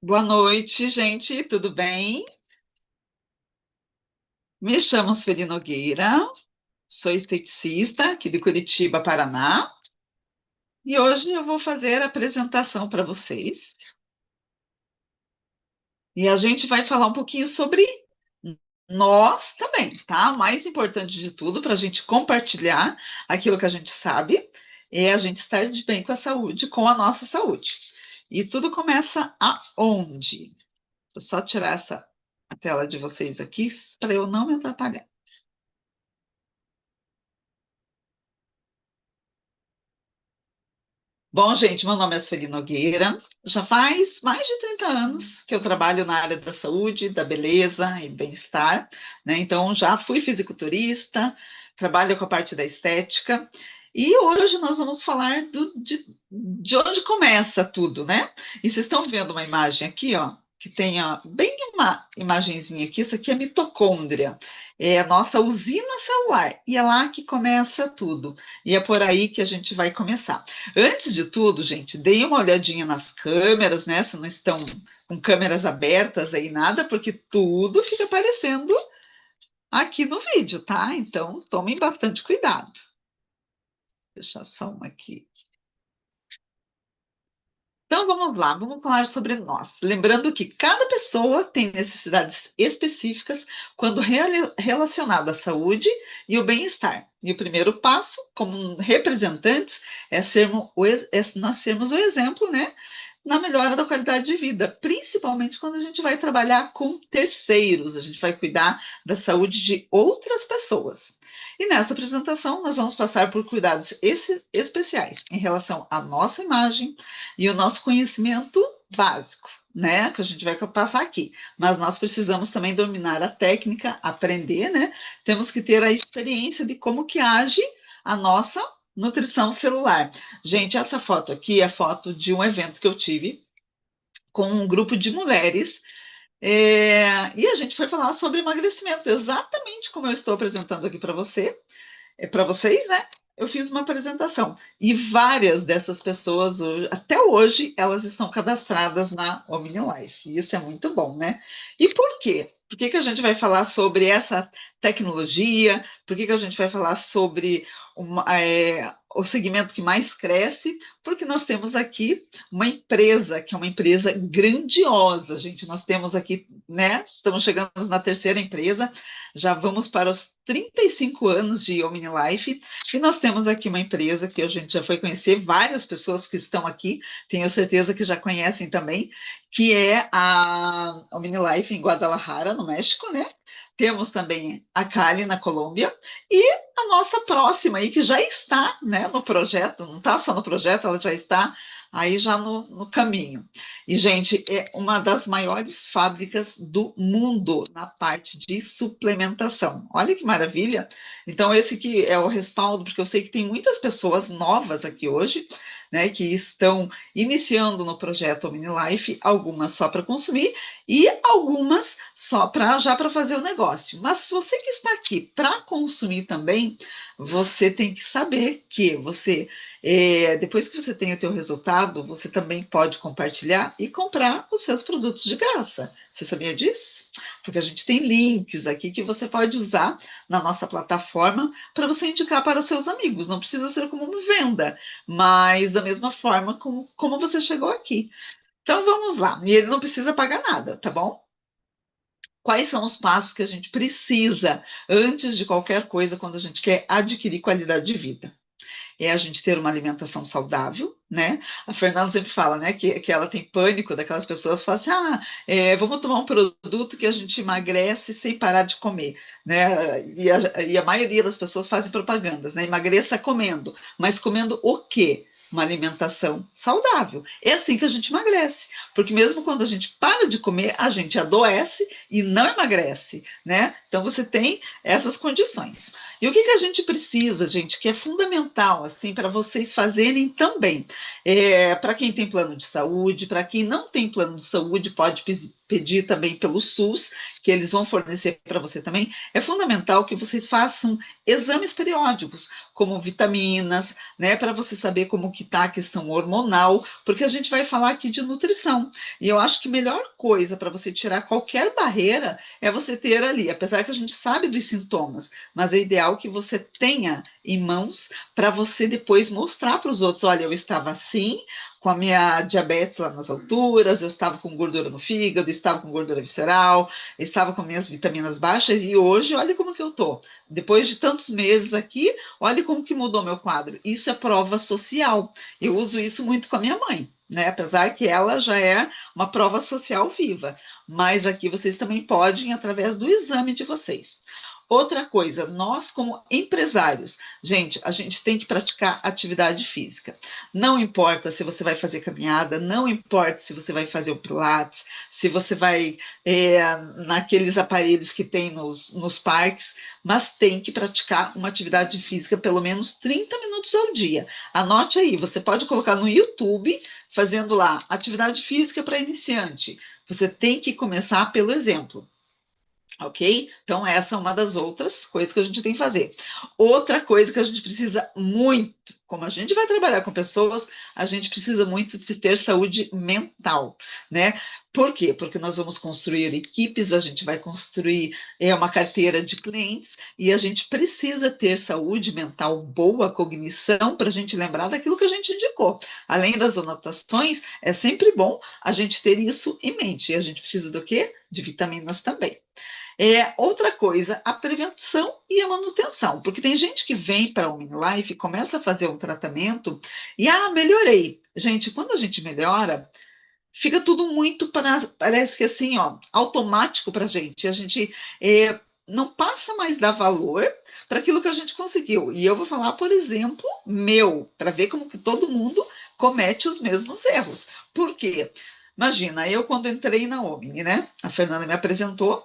Boa noite, gente, tudo bem? Me chamo Sueli Nogueira, sou esteticista aqui de Curitiba, Paraná, e hoje eu vou fazer a apresentação para vocês. E a gente vai falar um pouquinho sobre nós também, tá? O mais importante de tudo, para a gente compartilhar aquilo que a gente sabe, é a gente estar de bem com a saúde, com a nossa saúde. E tudo começa aonde? Vou só tirar essa a tela de vocês aqui para eu não me atrapalhar. Bom, gente, meu nome é Sueli Nogueira. Já faz mais de 30 anos que eu trabalho na área da saúde, da beleza e bem-estar, né? Então, já fui fisiculturista, trabalho com a parte da estética. E hoje nós vamos falar de onde começa tudo, né? E vocês estão vendo uma imagem aqui, ó, que tem ó, bem uma imagenzinha aqui. Isso aqui é mitocôndria, é a nossa usina celular. E é lá que começa tudo. E é por aí que a gente vai começar. Antes de tudo, gente, deem uma olhadinha nas câmeras, né? Se não estão com câmeras abertas aí, nada, porque tudo fica aparecendo aqui no vídeo, tá? Então, tomem bastante cuidado. Deixa só uma aqui. Então, vamos lá, vamos falar sobre nós. Lembrando que cada pessoa tem necessidades específicas quando relacionada à saúde e o bem-estar. E o primeiro passo, como representantes, é nós sermos o exemplo, né? Na melhora da qualidade de vida, principalmente quando a gente vai trabalhar com terceiros, a gente vai cuidar da saúde de outras pessoas. E nessa apresentação, nós vamos passar por cuidados especiais em relação à nossa imagem e o nosso conhecimento básico, né, que a gente vai passar aqui. Mas nós precisamos também dominar a técnica, aprender, né? Temos que ter a experiência de como que age a nossa nutrição celular. Gente, essa foto aqui é a foto de um evento que eu tive com um grupo de mulheres, e a gente foi falar sobre emagrecimento, exatamente como eu estou apresentando aqui para você, para vocês, né? Eu fiz uma apresentação e várias dessas pessoas, até hoje, elas estão cadastradas na OmniLife. E isso é muito bom, né? E por quê? Por que que a gente vai falar sobre essa tecnologia? Por que que a gente vai falar sobre o segmento que mais cresce? Porque nós temos aqui uma empresa que é uma empresa grandiosa, gente. Nós temos aqui, né? Estamos chegando na terceira empresa, já vamos para os 35 anos de OmniLife, e nós temos aqui uma empresa que a gente já foi conhecer, várias pessoas que estão aqui, tenho certeza que já conhecem também, que é a OmniLife em Guadalajara, no México, né? Temos também a Cali na Colômbia e a nossa próxima aí, que já está, né, no projeto, não está só no projeto, ela já está aí já no caminho. E, gente, é uma das maiores fábricas do mundo na parte de suplementação. Olha que maravilha! Então, esse que é o respaldo, porque eu sei que tem muitas pessoas novas aqui hoje, né, que estão iniciando no projeto OmniLife, algumas só para consumir e algumas só para já para fazer o negócio. Mas se você que está aqui para consumir também, você tem que saber que você depois que você tem o teu resultado, você também pode compartilhar e comprar os seus produtos de graça. Você sabia disso? Porque a gente tem links aqui que você pode usar na nossa plataforma para você indicar para os seus amigos. Não precisa ser como uma venda, mas da mesma forma como você chegou aqui. Então vamos lá. E ele não precisa pagar nada, tá bom? Quais são os passos que a gente precisa antes de qualquer coisa quando a gente quer adquirir qualidade de vida? É a gente ter uma alimentação saudável, né? A Fernanda sempre fala, né, que ela tem pânico daquelas pessoas que falam assim, vamos tomar um produto que a gente emagrece sem parar de comer, né? E a maioria das pessoas fazem propagandas, né? Emagreça comendo, mas comendo o quê? Uma alimentação saudável. É assim que a gente emagrece, porque mesmo quando a gente para de comer, a gente adoece e não emagrece, né? Então você tem essas condições. E o que que a gente precisa, gente, que é fundamental, assim, para vocês fazerem também, para quem tem plano de saúde, para quem não tem plano de saúde, pode pedir também pelo SUS, que eles vão fornecer para você também, é fundamental que vocês façam exames periódicos, como vitaminas, né, para você saber como que está a questão hormonal, porque a gente vai falar aqui de nutrição. E eu acho que a melhor coisa para você tirar qualquer barreira é você ter ali, apesar que a gente sabe dos sintomas, mas é ideal que você tenha em mãos para você depois mostrar para os outros, olha, eu estava assim, com a minha diabetes lá nas alturas, eu estava com gordura no fígado, estava com gordura visceral, estava com minhas vitaminas baixas e hoje, olha como que eu tô. Depois de tantos meses aqui, olha como que mudou meu quadro. Isso é prova social. Eu uso isso muito com a minha mãe, né? Apesar que ela já é uma prova social viva, mas aqui vocês também podem através do exame de vocês. Outra coisa, nós como empresários, gente, a gente tem que praticar atividade física. Não importa se você vai fazer caminhada, não importa se você vai fazer o Pilates, se você vai naqueles aparelhos que tem nos parques, mas tem que praticar uma atividade física pelo menos 30 minutos ao dia. Anote aí, você pode colocar no YouTube, fazendo lá, atividade física para iniciante. Você tem que começar pelo exemplo. Ok? Então, essa é uma das outras coisas que a gente tem que fazer. Outra coisa que a gente precisa muito, como a gente vai trabalhar com pessoas, a gente precisa muito de ter saúde mental, né? Por quê? Porque nós vamos construir equipes, a gente vai construir uma carteira de clientes e a gente precisa ter saúde mental boa, cognição, para a gente lembrar daquilo que a gente indicou. Além das anotações, é sempre bom a gente ter isso em mente. E a gente precisa do quê? De vitaminas também. Outra coisa, a prevenção e a manutenção, porque tem gente que vem para o Minilife e começa a fazer um tratamento e, melhorei. Gente, quando a gente melhora, fica tudo muito, parece que assim, ó, automático para a gente não passa mais a dar valor para aquilo que a gente conseguiu. E eu vou falar, por exemplo, para ver como que todo mundo comete os mesmos erros. Por quê? Imagina, eu quando entrei na Omni, né? A Fernanda me apresentou,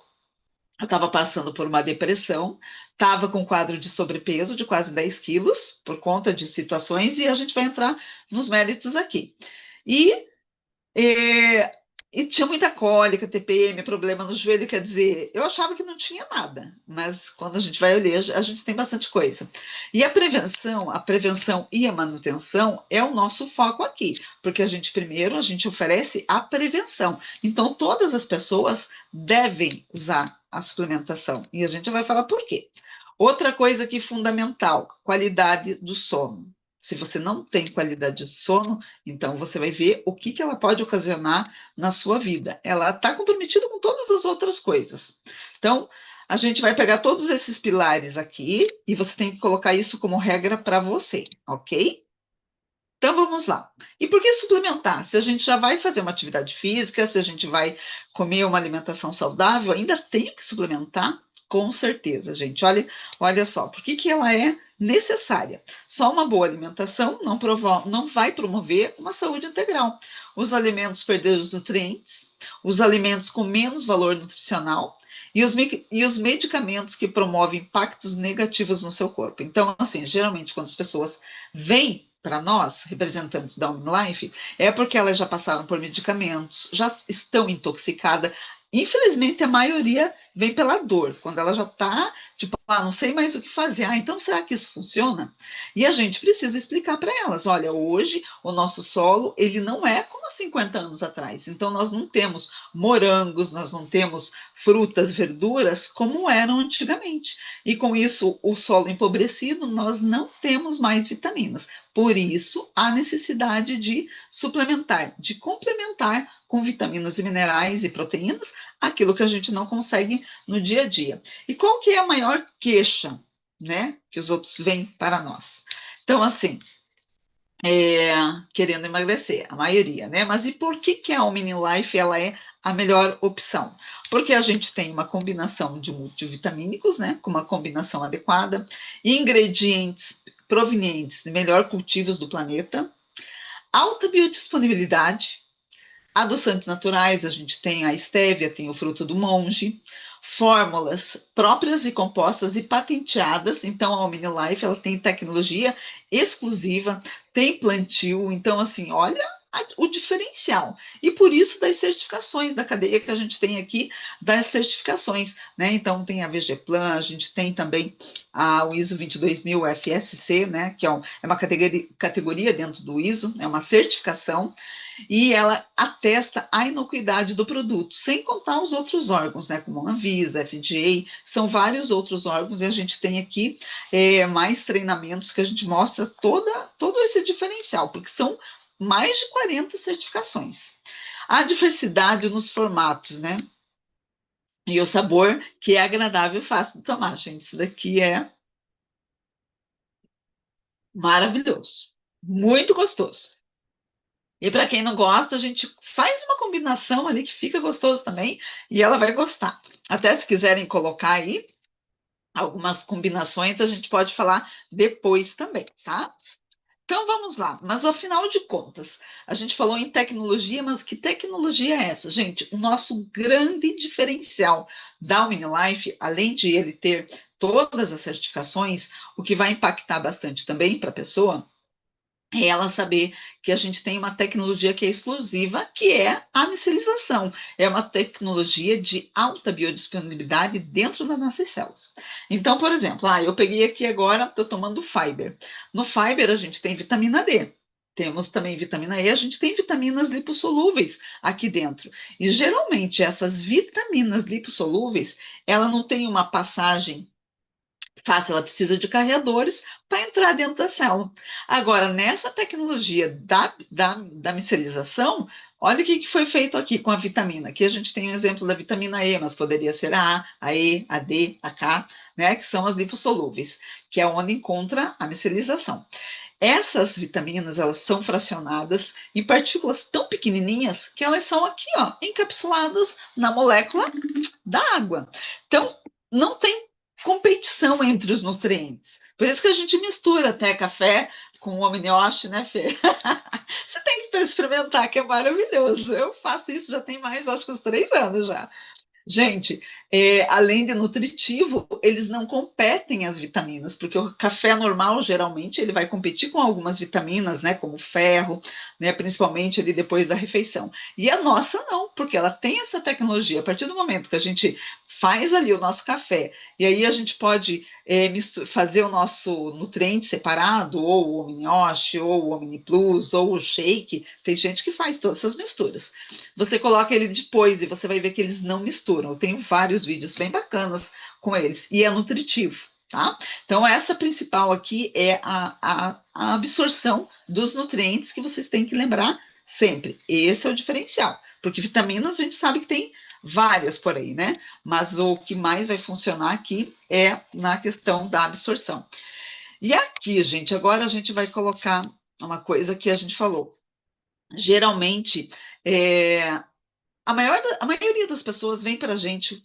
eu estava passando por uma depressão, estava com um quadro de sobrepeso de quase 10 quilos, por conta de situações, e a gente vai entrar nos méritos aqui. E, é, e tinha muita cólica, TPM, problema no joelho, quer dizer, eu achava que não tinha nada, mas quando a gente vai olhar, a gente tem bastante coisa. E a prevenção e a manutenção é o nosso foco aqui, porque primeiro, a gente oferece a prevenção. Então, todas as pessoas devem usar a suplementação, e a gente vai falar por quê. Outra coisa que é fundamental, qualidade do sono. Se você não tem qualidade de sono, então você vai ver o que ela pode ocasionar na sua vida. Ela está comprometida com todas as outras coisas. Então, a gente vai pegar todos esses pilares aqui e você tem que colocar isso como regra para você, ok? Então vamos lá. E por que suplementar? Se a gente já vai fazer uma atividade física, se a gente vai comer uma alimentação saudável, ainda tenho que suplementar? Com certeza, gente. Olha só, por que ela é necessária? Só uma boa alimentação não vai promover uma saúde integral. Os alimentos perderam os nutrientes, os alimentos com menos valor nutricional e os medicamentos que promovem impactos negativos no seu corpo. Então, assim, geralmente quando as pessoas vêm para nós, representantes da OmniLife, é porque elas já passaram por medicamentos, já estão intoxicadas. Infelizmente, a maioria vem pela dor, quando ela já está, tipo, não sei mais o que fazer. Então será que isso funciona? E a gente precisa explicar para elas, olha, hoje o nosso solo, ele não é como há 50 anos atrás. Então nós não temos morangos, nós não temos frutas, verduras como eram antigamente. E com isso, o solo empobrecido, nós não temos mais vitaminas. Por isso, a necessidade de suplementar, de complementar com vitaminas e minerais e proteínas aquilo que a gente não consegue no dia a dia. E qual que é a maior queixa, né, que os outros vêm para nós? Então, assim, querendo emagrecer, a maioria, né? Mas e por que a Omni Life ela é a melhor opção? Porque a gente tem uma combinação de multivitamínicos, né? Com uma combinação adequada, ingredientes provenientes de melhor cultivos do planeta, alta biodisponibilidade, adoçantes naturais, a gente tem a estévia, tem o fruto do monge, fórmulas próprias e compostas e patenteadas. Então, a Omni Life ela tem tecnologia exclusiva, tem plantio. Então, assim, olha o diferencial. E por isso das certificações da cadeia que a gente tem aqui, das certificações, né? Então tem a VG Plan, a gente tem também o ISO 22000 FSC, né? Que é uma categoria dentro do ISO, é uma certificação, e ela atesta a inocuidade do produto, sem contar os outros órgãos, né, como a Anvisa, FDA, são vários outros órgãos, e a gente tem aqui mais treinamentos que a gente mostra todo esse diferencial, porque são mais de 40 certificações. A diversidade nos formatos, né? E o sabor, que é agradável e fácil de tomar, gente. Isso daqui é maravilhoso. Muito gostoso. E para quem não gosta, a gente faz uma combinação ali que fica gostoso também, e ela vai gostar. Até se quiserem colocar aí algumas combinações, a gente pode falar depois também, tá? Então vamos lá, mas afinal de contas, a gente falou em tecnologia, mas que tecnologia é essa? Gente, o nosso grande diferencial da Winlife, além de ele ter todas as certificações, o que vai impactar bastante também para a pessoa, é ela saber que a gente tem uma tecnologia que é exclusiva, que é a micelização. É uma tecnologia de alta biodisponibilidade dentro das nossas células. Então, por exemplo, eu peguei aqui agora, estou tomando Fiber. No Fiber, a gente tem vitamina D. Temos também vitamina E, a gente tem vitaminas lipossolúveis aqui dentro. E geralmente essas vitaminas lipossolúveis, ela não tem uma passagem fácil, ela precisa de carreadores para entrar dentro da célula. Agora, nessa tecnologia da micelização, olha o que foi feito aqui com a vitamina. Aqui a gente tem um exemplo da vitamina E, mas poderia ser a E, a D, a K, né, que são as lipossolúveis, que é onde encontra a micelização. Essas vitaminas, elas são fracionadas em partículas tão pequenininhas que elas são aqui, ó, encapsuladas na molécula da água. Então, não tem competição entre os nutrientes. Por isso que a gente mistura até café com o amniótico, né, Fê? Você tem que experimentar, que é maravilhoso. Eu faço isso já tem mais, acho que uns 3 anos já. Gente, além de nutritivo, eles não competem as vitaminas, porque o café normal, geralmente, ele vai competir com algumas vitaminas, né, como ferro, né, principalmente ali depois da refeição. E a nossa não, porque ela tem essa tecnologia. A partir do momento que a gente faz ali o nosso café, e aí a gente pode fazer o nosso nutriente separado, ou o Omniosh, ou o Omni Plus, ou o shake, tem gente que faz todas essas misturas. Você coloca ele depois e você vai ver que eles não misturam. Eu tenho vários vídeos bem bacanas com eles e é nutritivo, tá? Então, essa principal aqui é a absorção dos nutrientes que vocês têm que lembrar sempre. Esse é o diferencial, porque vitaminas a gente sabe que tem várias por aí, né? Mas o que mais vai funcionar aqui é na questão da absorção. E aqui, gente, agora a gente vai colocar uma coisa que a gente falou. Geralmente, a maioria das pessoas vem para a gente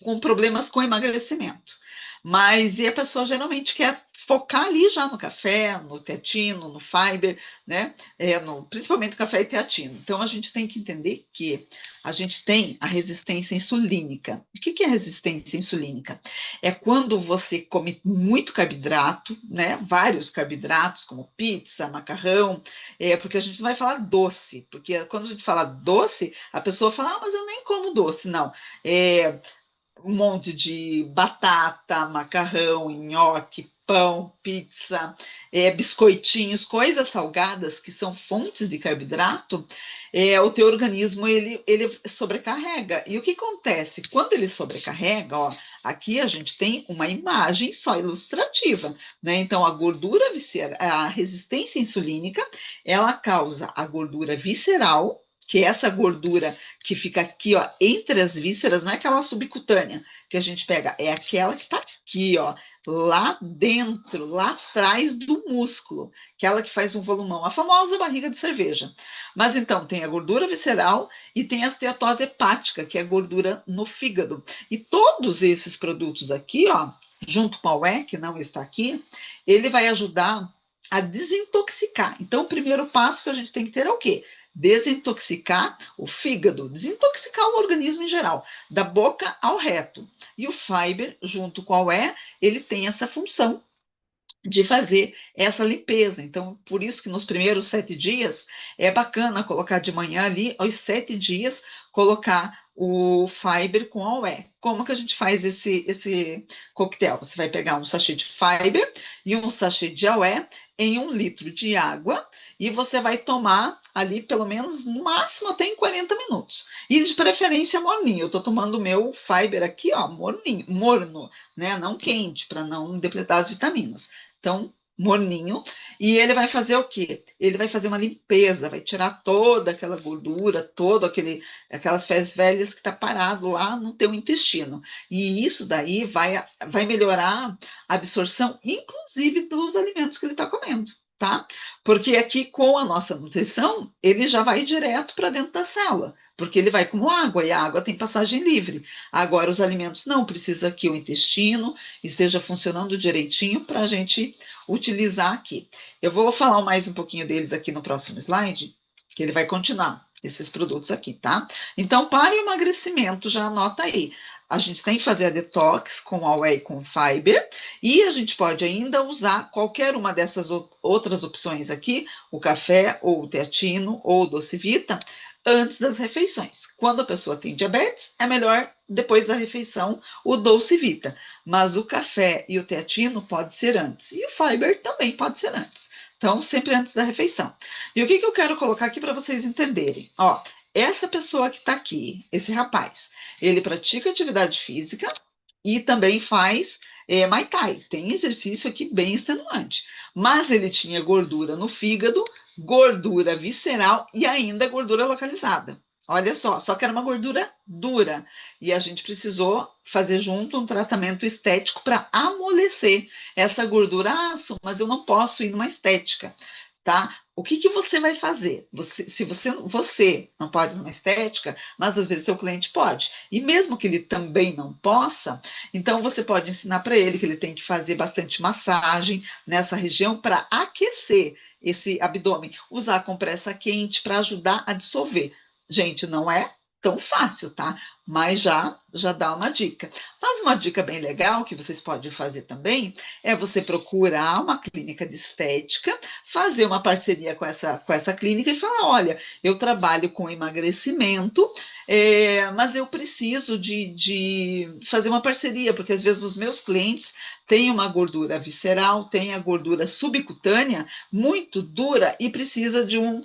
com problemas com emagrecimento. Mas e a pessoa geralmente quer focar ali já no café, no teatino, no fiber, né? Principalmente no café e teatino. Então a gente tem que entender que a gente tem a resistência insulínica. O que é resistência insulínica? É quando você come muito carboidrato, né? Vários carboidratos, como pizza, macarrão, porque a gente não vai falar doce, porque quando a gente fala doce, a pessoa fala, mas eu nem como doce, não. Um monte de batata, macarrão, nhoque, pão, pizza, biscoitinhos, coisas salgadas que são fontes de carboidrato, o teu organismo ele sobrecarrega. E o que acontece? Quando ele sobrecarrega, ó, aqui a gente tem uma imagem só ilustrativa, né? Então, a gordura visceral, a resistência insulínica, ela causa a gordura visceral, que é essa gordura que fica aqui, ó, entre as vísceras, não é aquela subcutânea que a gente pega, é aquela que tá aqui, ó, lá dentro, lá atrás do músculo, aquela que faz um volumão, a famosa barriga de cerveja. Mas então, tem a gordura visceral e tem a esteatose hepática, que é a gordura no fígado. E todos esses produtos aqui, ó, junto com a UE, que não está aqui, ele vai ajudar a desintoxicar. Então, o primeiro passo que a gente tem que ter é o quê? Desintoxicar o fígado, desintoxicar o organismo em geral, da boca ao reto. E o fiber, junto com a UE, ele tem essa função de fazer essa limpeza. Então, por isso que nos primeiros 7 dias é bacana colocar de manhã ali, aos 7 dias, colocar o Fiber com Aware. Como que a gente faz esse coquetel? Você vai pegar um sachê de Fiber e um sachê de Aware em 1 litro de água e você vai tomar ali pelo menos, no máximo, até em 40 minutos. E de preferência morninho. Eu estou tomando o meu Fiber aqui, ó, morninho, morno, né? Não quente, para não depletar as vitaminas. Então, morninho. E ele vai fazer o quê? Ele vai fazer uma limpeza, vai tirar toda aquela gordura, aquelas fezes velhas que está parado lá no teu intestino. E isso daí vai melhorar a absorção, inclusive dos alimentos que ele está comendo. Tá? Porque aqui com a nossa nutrição, ele já vai direto para dentro da célula, porque ele vai como água e a água tem passagem livre. Agora, os alimentos não, precisa que o intestino esteja funcionando direitinho para a gente utilizar aqui. Eu vou falar mais um pouquinho deles aqui no próximo slide, que ele vai continuar esses produtos aqui, tá? Então, para o emagrecimento, já anota aí. A gente tem que fazer a detox com a whey com fiber e a gente pode ainda usar qualquer uma dessas outras opções aqui, o café ou o teatino ou o docevita, antes das refeições. Quando a pessoa tem diabetes, é melhor depois da refeição o docevita, mas o café e o teatino pode ser antes e o fiber também pode ser antes. Então, sempre antes da refeição. E o que eu quero colocar aqui para vocês entenderem? Ó, essa pessoa que está aqui, esse rapaz, ele pratica atividade física e também faz Muay Thai. Tem exercício aqui bem extenuante. Mas ele tinha gordura no fígado, gordura visceral e ainda gordura localizada. Olha só que era uma gordura dura. E a gente precisou fazer junto um tratamento estético para amolecer essa gordura. Ah, mas eu não posso ir numa estética, tá? O que você vai fazer? Se você não pode ir numa estética, mas às vezes seu cliente pode. E mesmo que ele também não possa, então você pode ensinar para ele que ele tem que fazer bastante massagem nessa região para aquecer esse abdômen, usar compressa quente para ajudar a dissolver. Gente, não é tão fácil, tá? Mas já dá uma dica. Mas uma dica bem legal que vocês podem fazer também é você procurar uma clínica de estética, fazer uma parceria com essa clínica e falar: olha, eu trabalho com emagrecimento, mas eu preciso de fazer uma parceria, porque às vezes os meus clientes têm uma gordura visceral, têm a gordura subcutânea muito dura e precisa de um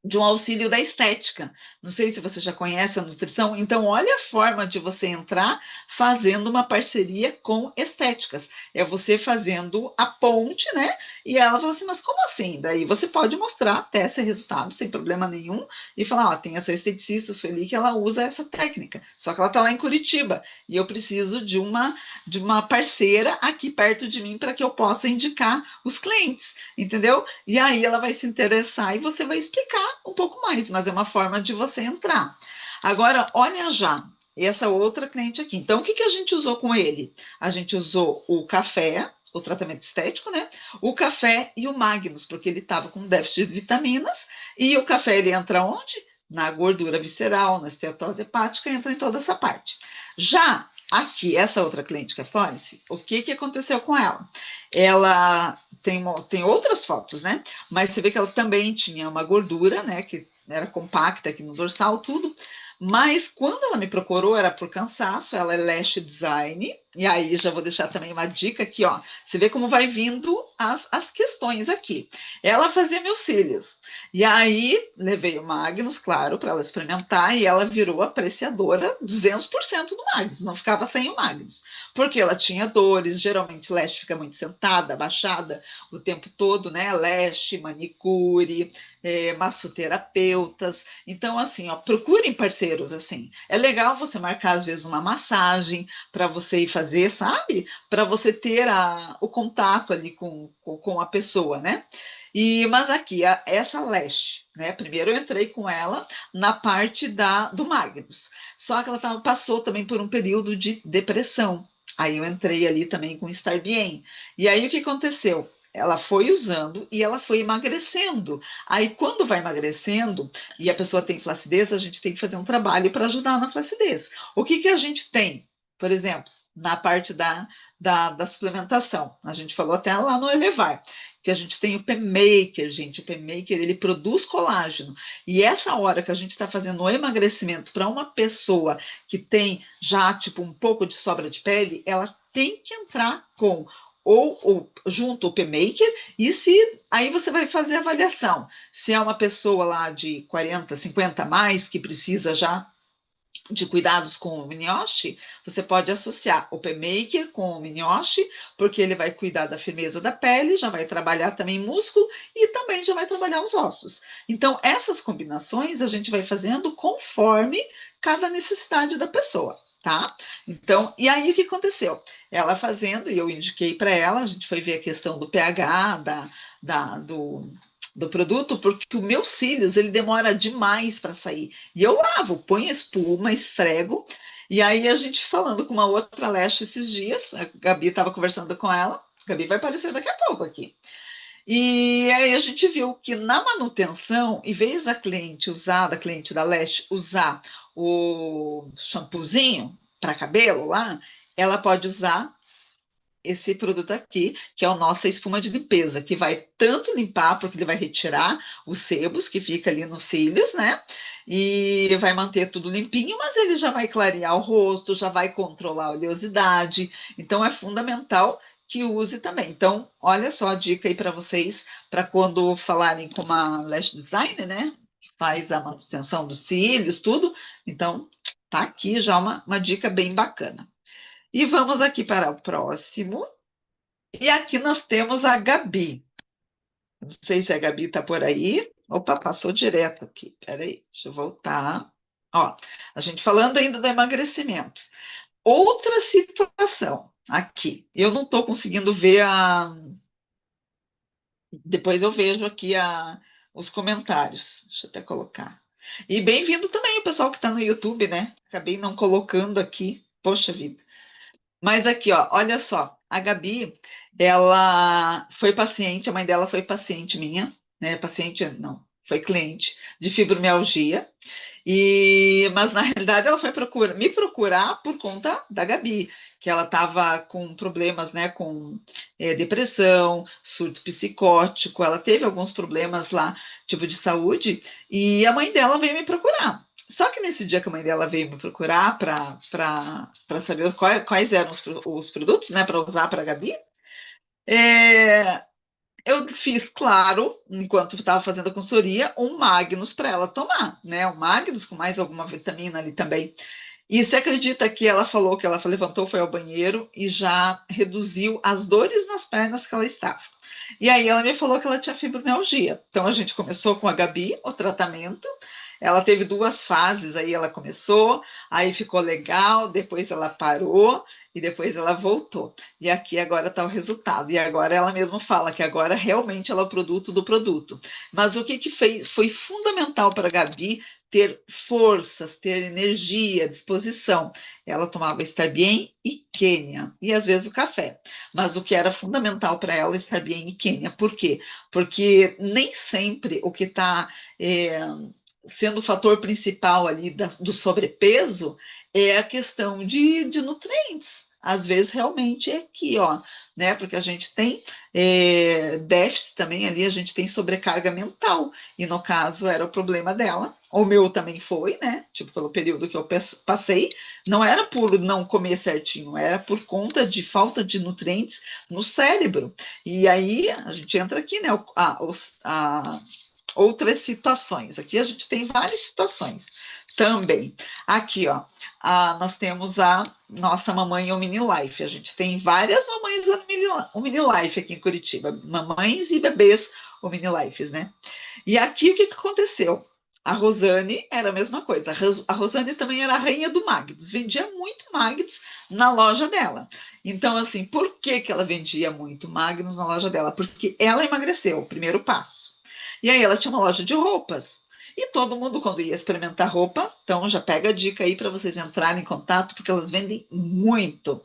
de um auxílio da estética. Não sei se você já conhece a nutrição, então olha a forma de você entrar fazendo uma parceria com estéticas. É você fazendo a ponte, né? E ela fala assim, mas como assim? Daí você pode mostrar até esse resultado sem problema nenhum e falar, ó, tem essa esteticista, Sueli, que ela usa essa técnica, só que ela está lá em Curitiba e eu preciso de uma parceira aqui perto de mim para que eu possa indicar os clientes, entendeu? E aí ela vai se interessar e você vai explicar um pouco mais, mas é uma forma de você entrar. Agora, olha já, essa outra cliente aqui. Então, o que a gente usou com ele? A gente usou o café, o tratamento estético, né? O café e o Magnus, porque ele estava com déficit de vitaminas, e o café ele entra onde? Na gordura visceral, na esteatose hepática, entra em toda essa parte. Já aqui, essa outra cliente que é Florence, o que aconteceu com ela? Ela tem outras fotos, né? Mas você vê que ela também tinha uma gordura, né? Que era compacta aqui no dorsal, tudo. Mas quando ela me procurou, era por cansaço, ela é lash design, e aí já vou deixar também uma dica aqui, ó. Você vê como vai vindo as questões aqui. Ela fazia meus cílios, e aí levei o Magnus, claro, para ela experimentar, e ela virou apreciadora 200% do Magnus, não ficava sem o Magnus, porque ela tinha dores, geralmente lash fica muito sentada, abaixada o tempo todo, né? Lash, manicure, massoterapeutas. Então, assim, ó, procurem parceiros assim. É legal você marcar, às vezes, uma massagem para você ir fazer, sabe? Para você ter o contato ali com a pessoa, né? Mas aqui, essa Lash, né? Primeiro eu entrei com ela na parte do Magnus. Só que ela passou também por um período de depressão. Aí eu entrei ali também com Starbien. E aí o que aconteceu? Ela foi usando e ela foi emagrecendo. Aí, quando vai emagrecendo e a pessoa tem flacidez, a gente tem que fazer um trabalho para ajudar na flacidez. O que a gente tem, por exemplo, na parte da suplementação. A gente falou até lá no Elevar, que a gente tem o P-Maker, gente. O P-Maker, ele produz colágeno. E essa hora que a gente está fazendo o emagrecimento para uma pessoa que tem já, tipo, um pouco de sobra de pele, ela tem que entrar com ou junto o P-Maker, e se aí você vai fazer a avaliação. Se é uma pessoa lá de 40, 50 a mais, que precisa já de cuidados com o Minyoshi, você pode associar o P-Maker com o Minyoshi, porque ele vai cuidar da firmeza da pele, já vai trabalhar também músculo e também já vai trabalhar os ossos. Então, essas combinações a gente vai fazendo conforme cada necessidade da pessoa, tá? Então, e aí o que aconteceu? Ela fazendo, e eu indiquei para ela, a gente foi ver a questão do pH, do produto, porque o meu cílios, ele demora demais para sair. E eu lavo, ponho espuma, esfrego, e aí a gente falando com uma outra Lash esses dias, a Gabi estava conversando com ela, a Gabi vai aparecer daqui a pouco aqui. E aí a gente viu que na manutenção, em vez da cliente usar, da cliente da Lash usar o shampoozinho para cabelo lá, ela pode usar esse produto aqui, que é a nossa espuma de limpeza, que vai tanto limpar, porque ele vai retirar os sebos que fica ali nos cílios, né? E vai manter tudo limpinho, mas ele já vai clarear o rosto, já vai controlar a oleosidade. Então é fundamental que use também. Então, olha só a dica aí para vocês, para quando falarem com uma lash designer, né? Que faz a manutenção dos cílios, tudo. Então, tá aqui já uma dica bem bacana. E vamos aqui para o próximo. E aqui nós temos a Gabi. Não sei se a Gabi está por aí. Opa, passou direto aqui. Peraí, deixa eu voltar. Ó, a gente falando ainda do emagrecimento. Outra situação aqui. Eu não estou conseguindo ver a. Depois eu vejo aqui os comentários. Deixa eu até colocar. E bem-vindo também o pessoal que está no YouTube, né? Acabei não colocando aqui. Poxa vida. Mas aqui, ó, olha só, a Gabi, ela foi paciente, a mãe dela foi paciente minha, né? Paciente, não, foi cliente de fibromialgia. Mas na realidade ela foi me procurar por conta da Gabi, que ela estava com problemas, né, com depressão, surto psicótico, ela teve alguns problemas lá, tipo de saúde, e a mãe dela veio me procurar. Só que nesse dia que a mãe dela veio me procurar para saber quais eram os produtos, né, para usar para a Gabi, é, eu fiz, claro, enquanto estava fazendo a consultoria, um Magnus para ela tomar, né? Um Magnus com mais alguma vitamina ali também. E você acredita que ela falou que ela levantou, foi ao banheiro e já reduziu as dores nas pernas que ela estava. E aí ela me falou que ela tinha fibromialgia. Então a gente começou com a Gabi, o tratamento. Ela teve duas fases, aí ela começou, aí ficou legal, depois ela parou e depois ela voltou. E aqui agora está o resultado. E agora ela mesma fala que agora realmente ela é o produto do produto. Mas o que fez foi fundamental para a Gabi ter forças, ter energia, disposição. Ela tomava Starbien e Quênia, e às vezes o café. Mas o que era fundamental para ela, Starbien e Quênia. Por quê? Porque nem sempre o que está sendo o fator principal ali do sobrepeso é a questão de nutrientes. Às vezes realmente é aqui, ó, né? Porque a gente tem déficit também ali, a gente tem sobrecarga mental. E no caso era o problema dela. O meu também foi, né? Tipo, pelo período que eu passei, não era por não comer certinho, era por conta de falta de nutrientes no cérebro. E aí a gente entra aqui, né? Outras situações. Aqui a gente tem várias situações também. Aqui, ó, nós temos a nossa mamãe o Mini Life. A gente tem várias mamães o Mini Life aqui em Curitiba, mamães e bebês o Mini Life, né? E aqui o que aconteceu? A Rosane era a mesma coisa. A Rosane também era a rainha do Magnus, vendia muito Magnus na loja dela. Então, assim, por que ela vendia muito Magnus na loja dela? Porque ela emagreceu, o primeiro passo. E aí ela tinha uma loja de roupas. E todo mundo, quando ia experimentar roupa, então já pega a dica aí para vocês entrarem em contato, porque elas vendem muito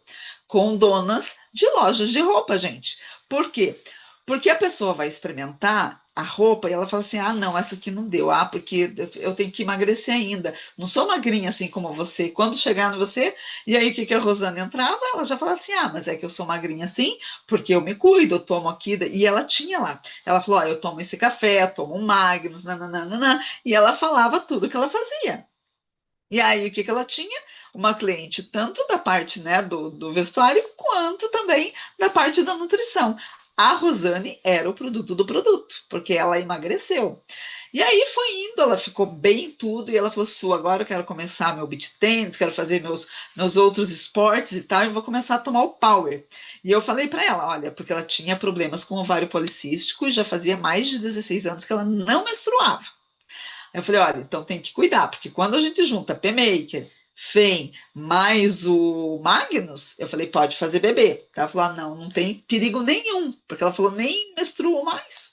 com donas de lojas de roupa, gente. Por quê? Porque a pessoa vai experimentar a roupa e ela fala assim: ah, não, essa aqui não deu, ah, porque eu tenho que emagrecer ainda. Não sou magrinha assim como você. Quando chegar no você, e aí o que que a Rosana entrava? Ela já falava assim: ah, mas é que eu sou magrinha assim, porque eu me cuido, eu tomo aqui. E ela tinha lá. Ela falou: ó, eu tomo esse café, eu tomo um Magnus, nananana, e ela falava tudo que ela fazia. E aí, o que que ela tinha? Uma cliente tanto da parte, né, do vestuário, quanto também da parte da nutrição. A Rosane era o produto do produto, porque ela emagreceu. E aí foi indo, ela ficou bem em tudo, e ela falou: Su, agora eu quero começar meu beach tennis, quero fazer meus outros esportes e tal, e vou começar a tomar o Power. E eu falei para ela: olha, porque ela tinha problemas com ovário policístico e já fazia mais de 16 anos que ela não menstruava. Eu falei, olha, então tem que cuidar, porque quando a gente junta P-Maker, FEM, mais o Magnus, eu falei, pode fazer bebê. Ela falou, ah, não, não tem perigo nenhum, porque ela falou, nem menstruou mais.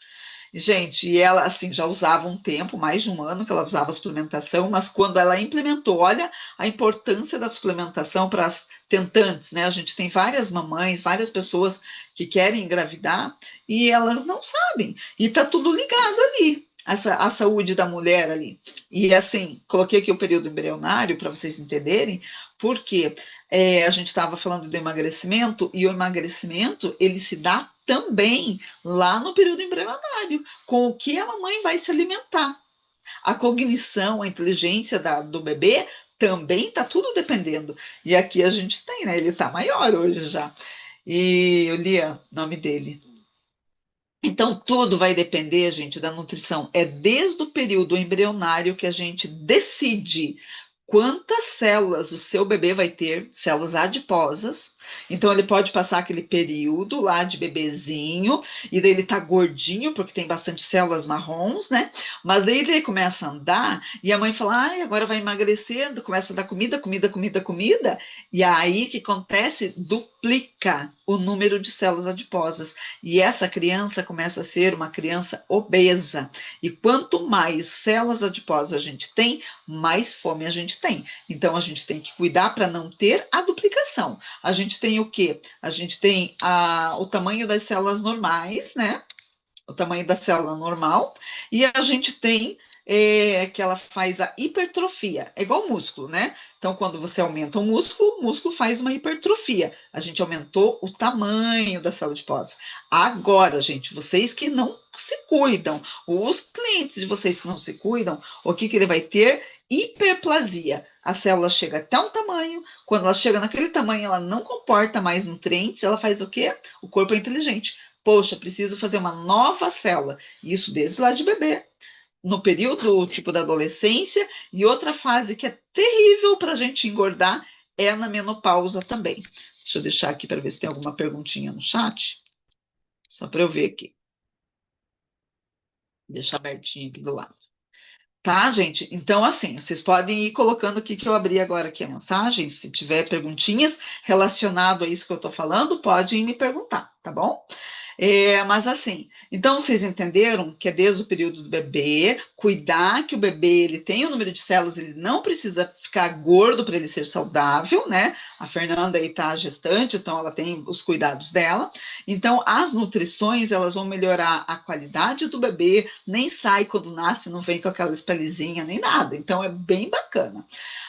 Gente, e ela, assim, já usava um tempo, mais de um ano que ela usava a suplementação, mas quando ela implementou, olha a importância da suplementação para as tentantes, né? A gente tem várias mamães, várias pessoas que querem engravidar e elas não sabem. E tá tudo ligado ali. A saúde da mulher ali. E assim, coloquei aqui o período embrionário para vocês entenderem, porque a gente estava falando do emagrecimento, e o emagrecimento ele se dá também lá no período embrionário, com o que a mamãe vai se alimentar. A cognição, a inteligência do bebê também está tudo dependendo. E aqui a gente tem, né? Ele está maior hoje já. E o Lia, nome dele. Então, tudo vai depender, gente, da nutrição. É desde o período embrionário que a gente decide quantas células o seu bebê vai ter, células adiposas. Então, ele pode passar aquele período lá de bebezinho, e daí ele tá gordinho, porque tem bastante células marrons, né? Mas daí ele começa a andar, e a mãe fala, ai, agora vai emagrecendo, começa a dar comida, comida, comida, comida, e aí o que acontece? Duplica o número de células adiposas. E essa criança começa a ser uma criança obesa. E quanto mais células adiposas a gente tem, mais fome a gente tem. Então, a gente tem que cuidar para não ter a duplicação. A gente tem o quê? A gente tem o tamanho das células normais, né? O tamanho da célula normal, e a gente tem que ela faz a hipertrofia, é igual músculo, né? Então, quando você aumenta o músculo faz uma hipertrofia. A gente aumentou o tamanho da célula adiposa. Agora, gente, vocês que não se cuidam, os clientes de vocês que não se cuidam, o que que ele vai ter? Hiperplasia. A célula chega até um tamanho, quando ela chega naquele tamanho, ela não comporta mais nutrientes, ela faz o quê? O corpo é inteligente. Poxa, preciso fazer uma nova célula. Isso desde lá de bebê, no período tipo da adolescência, e outra fase que é terrível para a gente engordar é na menopausa também. Deixa eu deixar aqui para ver se tem alguma perguntinha no chat, só para eu ver aqui. Deixa abertinho aqui do lado. Tá, gente? Então, assim, vocês podem ir colocando aqui que eu abri agora aqui a mensagem. Se tiver perguntinhas relacionado a isso que eu estou falando, podem me perguntar, tá bom? Mas assim, então vocês entenderam que é desde o período do bebê, cuidar que o bebê ele tem o número de células, ele não precisa ficar gordo para ele ser saudável, né? A Fernanda aí tá gestante, então ela tem os cuidados dela. Então, as nutrições, elas vão melhorar a qualidade do bebê, nem sai quando nasce, não vem com aquela pelezinha, nem nada. Então, é bem bacana.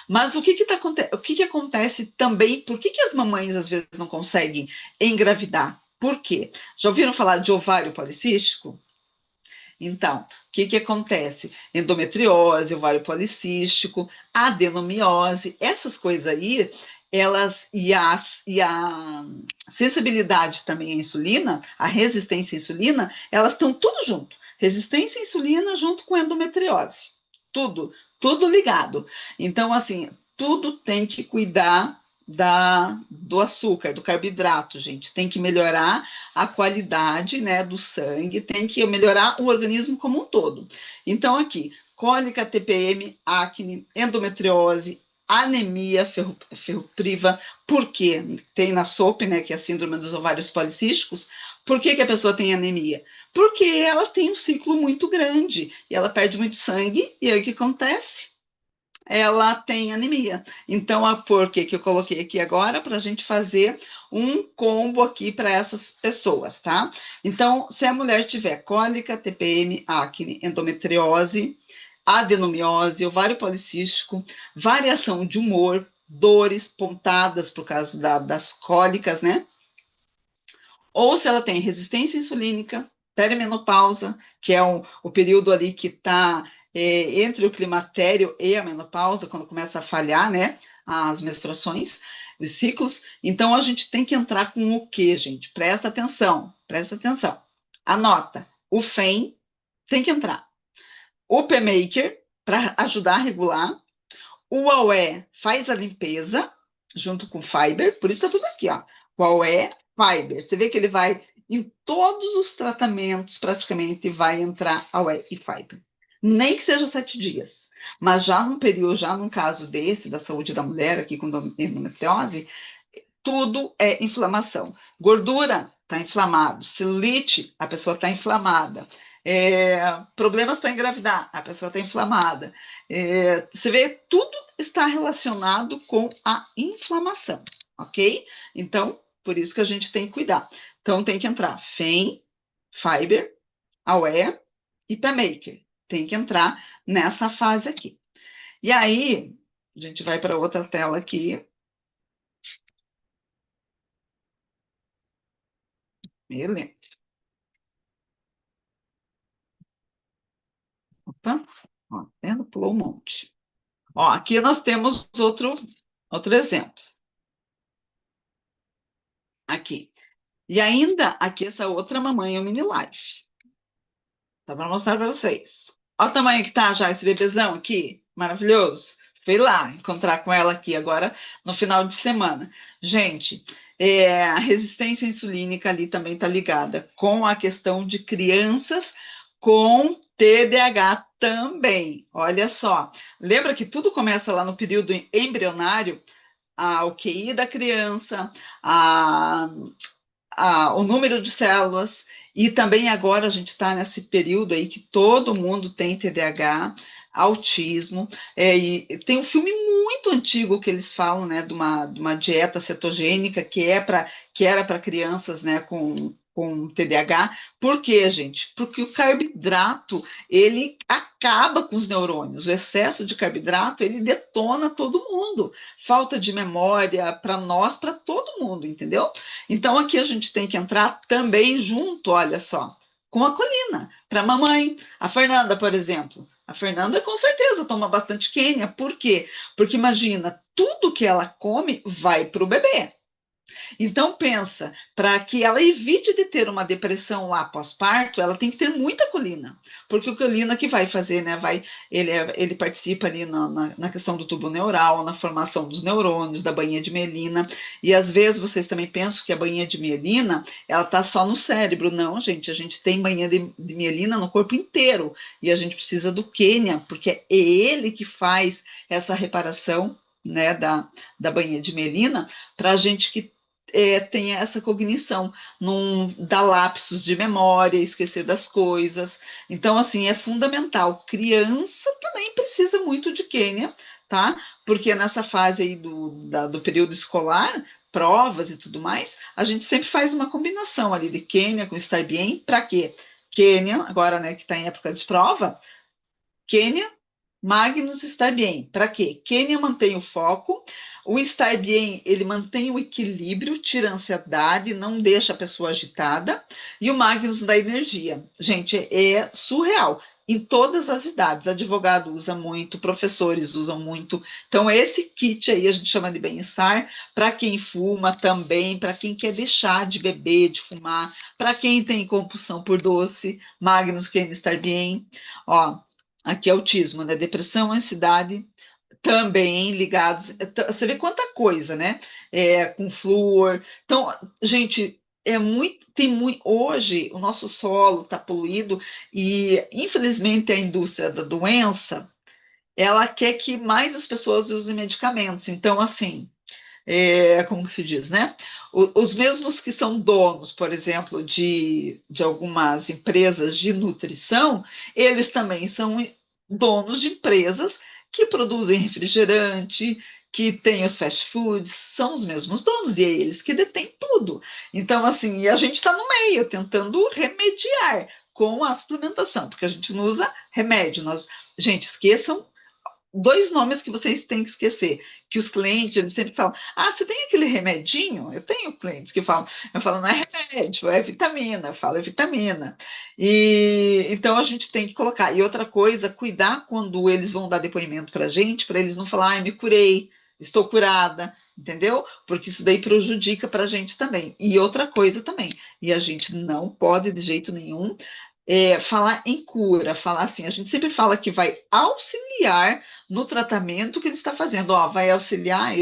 Mas o que que acontece também? Por que que as mamães às vezes não conseguem engravidar? Por quê? Já ouviram falar de ovário policístico? Então, o que que acontece? Endometriose, ovário policístico, adenomiose, essas coisas aí, elas e a sensibilidade também à insulina, a resistência à insulina, elas estão tudo junto. Resistência à insulina junto com endometriose. Tudo, tudo ligado. Então, assim, tudo tem que cuidar do açúcar, do carboidrato, gente. Tem que melhorar a qualidade, né, do sangue, tem que melhorar o organismo como um todo. Então, aqui, cólica, TPM, acne, endometriose, anemia ferropriva, por quê? Tem na SOP, né, que é a síndrome dos ovários policísticos. Por que que a pessoa tem anemia? Porque ela tem um ciclo muito grande e ela perde muito sangue, e aí o que acontece? ela tem anemia. Então, a por que eu coloquei aqui agora? Para a gente fazer um combo aqui para essas pessoas, tá? Então, se a mulher tiver cólica, TPM, acne, endometriose, adenomiose, ovário policístico, variação de humor, dores, pontadas por causa das cólicas, né? Ou se ela tem resistência insulínica, perimenopausa, que é o período ali que está entre o climatério e a menopausa, quando começa a falhar, né, as menstruações, os ciclos. Então, a gente tem que entrar com o quê, gente? Presta atenção, presta atenção. Anota, o FEM tem que entrar. O P-Maker, para ajudar a regular. O AOE faz a limpeza, junto com o Fiber, por isso está tudo aqui, ó. O AOE, Fiber. Você vê que ele vai em todos os tratamentos, praticamente, vai entrar AOE e Fiber. Nem que seja 7 dias. Mas já num período, já num caso desse, da saúde da mulher, aqui com endometriose, tudo é inflamação. Gordura, está inflamado. Celulite, a pessoa está inflamada. Problemas para engravidar, a pessoa está inflamada. Você vê, tudo está relacionado com a inflamação, ok? Então, por isso que a gente tem que cuidar. Então, tem que entrar FEM, Fiber, AOE e P-Maker. Tem que entrar nessa fase aqui. E aí, a gente vai para outra tela aqui. Beleza. Opa, ó, tá vendo? Pulou um monte. Ó, aqui nós temos outro exemplo. Aqui. E ainda aqui essa outra mamãe, o mini life. Tá para mostrar para vocês. Olha o tamanho que tá já esse bebezão aqui. Maravilhoso. Fui lá encontrar com ela aqui agora no final de semana. Gente, a resistência insulínica ali também está ligada com a questão de crianças com TDAH também. Olha só. Lembra que tudo começa lá no período embrionário? O QI da criança, a o número de células, e também agora a gente está nesse período aí que todo mundo tem TDAH, autismo, e tem um filme muito antigo que eles falam, né, de uma dieta cetogênica que era para crianças, né, com TDAH. Por quê, gente? Porque o carboidrato, ele acaba com os neurônios. O excesso de carboidrato, ele detona todo mundo. Falta de memória para nós, para todo mundo, entendeu? Então, aqui a gente tem que entrar também junto, olha só, com a colina, para a mamãe. A Fernanda, por exemplo. A Fernanda, com certeza, toma bastante quênia. Por quê? Porque imagina, tudo que ela come vai para o bebê. Então, pensa, para que ela evite de ter uma depressão lá pós-parto, ela tem que ter muita colina, porque o colina que vai fazer, né, ele participa ali na questão do tubo neural, na formação dos neurônios, da bainha de mielina, e às vezes vocês também pensam que a bainha de mielina, ela está só no cérebro. Não, gente, a gente tem bainha de mielina no corpo inteiro, e a gente precisa do quênia, porque é ele que faz essa reparação, né, da bainha de mielina, para a gente que tenha essa cognição, não dá lapsos de memória, esquecer das coisas. Então, assim, é fundamental. Criança também precisa muito de quênia, tá? Porque nessa fase aí do período escolar, provas e tudo mais, a gente sempre faz uma combinação ali de quênia com Starbien, para quê? Quênia, agora, né, que está em época de prova, quênia, Magnus estar bem. Para quê? Quênia mantém o foco, o estar bem, ele mantém o equilíbrio, tira a ansiedade, não deixa a pessoa agitada, e o Magnus dá energia. Gente, é surreal. Em todas as idades, advogado usa muito, professores usam muito. Então, esse kit aí a gente chama de bem-estar para quem fuma também, para quem quer deixar de beber, de fumar, para quem tem compulsão por doce, Magnus quer estar bem. Ó, aqui é autismo, né? Depressão, ansiedade, também ligados. Você vê quanta coisa, né? Com flúor. Então, gente, tem muito. Hoje, o nosso solo está poluído e, infelizmente, a indústria da doença, ela quer que mais as pessoas usem medicamentos. Então, assim, como que se diz, né? Os mesmos que são donos, por exemplo, de algumas empresas de nutrição, eles também são donos de empresas que produzem refrigerante, que têm os fast foods, são os mesmos donos, e é eles que detêm tudo. Então, assim, e a gente está no meio, tentando remediar com a suplementação, porque a gente não usa remédio. Gente, esqueçam dois nomes que vocês têm que esquecer, que os clientes, eles sempre falam, ah, você tem aquele remedinho? Eu tenho clientes que falam, eu falo, não é remédio, é vitamina, eu falo, é vitamina. E então a gente tem que colocar. E outra coisa, cuidar quando eles vão dar depoimento para eles não falar, ai, me curei, estou curada, entendeu? Porque isso daí prejudica para a gente também. E outra coisa também, e a gente não pode de jeito nenhum falar em cura, falar assim, a gente sempre fala que vai auxiliar no tratamento que ele está fazendo, ó, vai auxiliar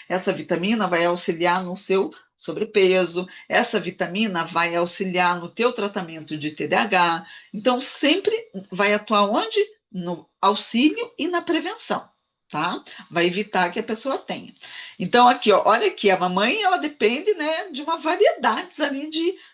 essa vitamina, vai auxiliar no seu sobrepeso, essa vitamina vai auxiliar no teu tratamento de TDAH, então sempre vai atuar onde? No auxílio e na prevenção. Tá? Vai evitar que a pessoa tenha. Então, aqui, ó, olha aqui, a mamãe, ela depende, né, de uma variedade ali